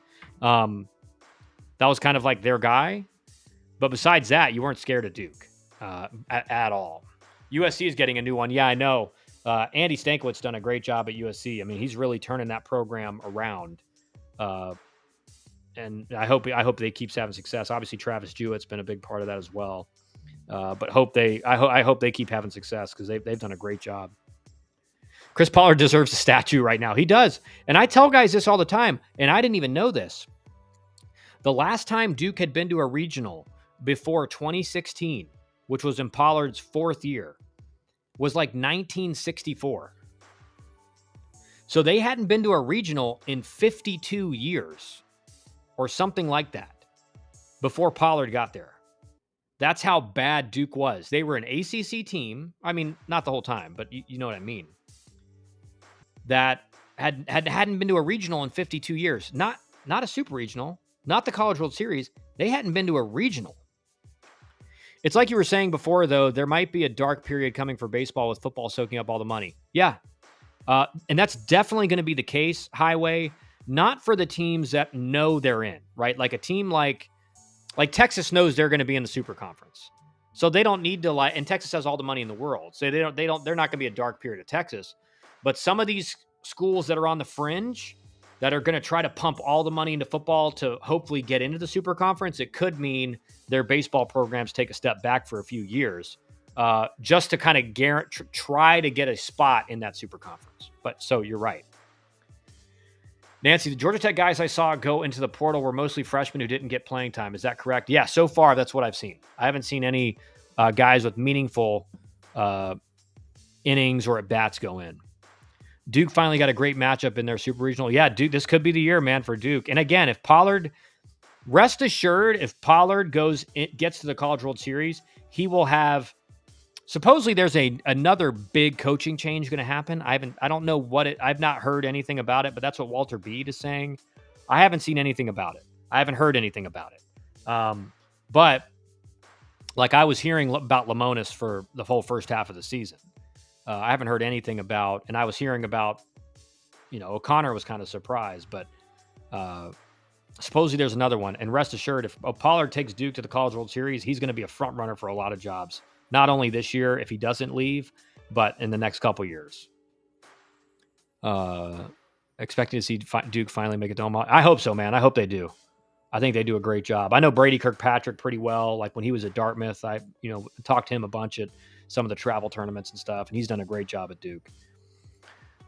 that was kind of like their guy. But besides that, you weren't scared of Duke at all. USC is getting a new one. Yeah, I know. Andy Stankiewicz done a great job at USC. I mean, he's really turning that program around. And I hope they keeps having success. Obviously, Travis Jewett's been a big part of that as well. But I hope they keep having success because they've done a great job. Chris Pollard deserves a statue right now. He does. And I tell guys this all the time, and I didn't even know this. The last time Duke had been to a regional before 2016, which was in Pollard's fourth year, was like 1964. So they hadn't been to a regional in 52 years or something like that before Pollard got there. That's how bad Duke was. They were an ACC team. I mean, not the whole time, but you know what I mean. That hadn't been to a regional in 52 years. Not a super regional, not the College World Series. They hadn't been to a regional. It's like you were saying before, though, there might be a dark period coming for baseball with football soaking up all the money. Yeah. And that's definitely going to be the case, Highway, not for the teams that know they're in, right? Like a team like Texas knows they're going to be in the Super Conference. So they don't need to and Texas has all the money in the world. So they're not going to be a dark period of Texas. But some of these schools that are on the fringe that are going to try to pump all the money into football to hopefully get into the Super Conference, it could mean their baseball programs take a step back for a few years just to kind of try to get a spot in that Super Conference. But so you're right. Nancy, the Georgia Tech guys I saw go into the portal were mostly freshmen who didn't get playing time. Is that correct? Yeah, so far that's what I've seen. I haven't seen any guys with meaningful innings or at-bats go in. Duke finally got a great matchup in their Super Regional. Yeah, Duke, this could be the year, man, for Duke. And again, rest assured, if Pollard gets to the College World Series, he will have. Supposedly, there's another big coaching change going to happen. I don't know I've not heard anything about it, but that's what Walter Beed is saying. I haven't seen anything about it. I haven't heard anything about it. But like I was hearing about Lemonis for the whole first half of the season. I haven't heard anything about, and I was hearing about, O'Connor was kind of surprised, but supposedly there's another one. And rest assured, if Pollard takes Duke to the College World Series, he's going to be a front runner for a lot of jobs. Not only this year, if he doesn't leave, but in the next couple years. Expecting to see Duke finally make it to Omaha. I hope so, man. I hope they do. I think they do a great job. I know Brady Kirkpatrick pretty well. Like when he was at Dartmouth, I talked to him a bunch at some of the travel tournaments and stuff, and he's done a great job at Duke.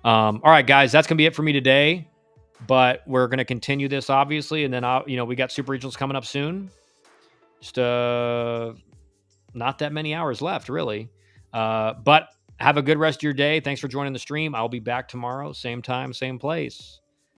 All right, guys, that's going to be it for me today. But we're going to continue this, obviously, and then we got Super Regionals coming up soon. Just not that many hours left, really. But have a good rest of your day. Thanks for joining the stream. I'll be back tomorrow, same time, same place.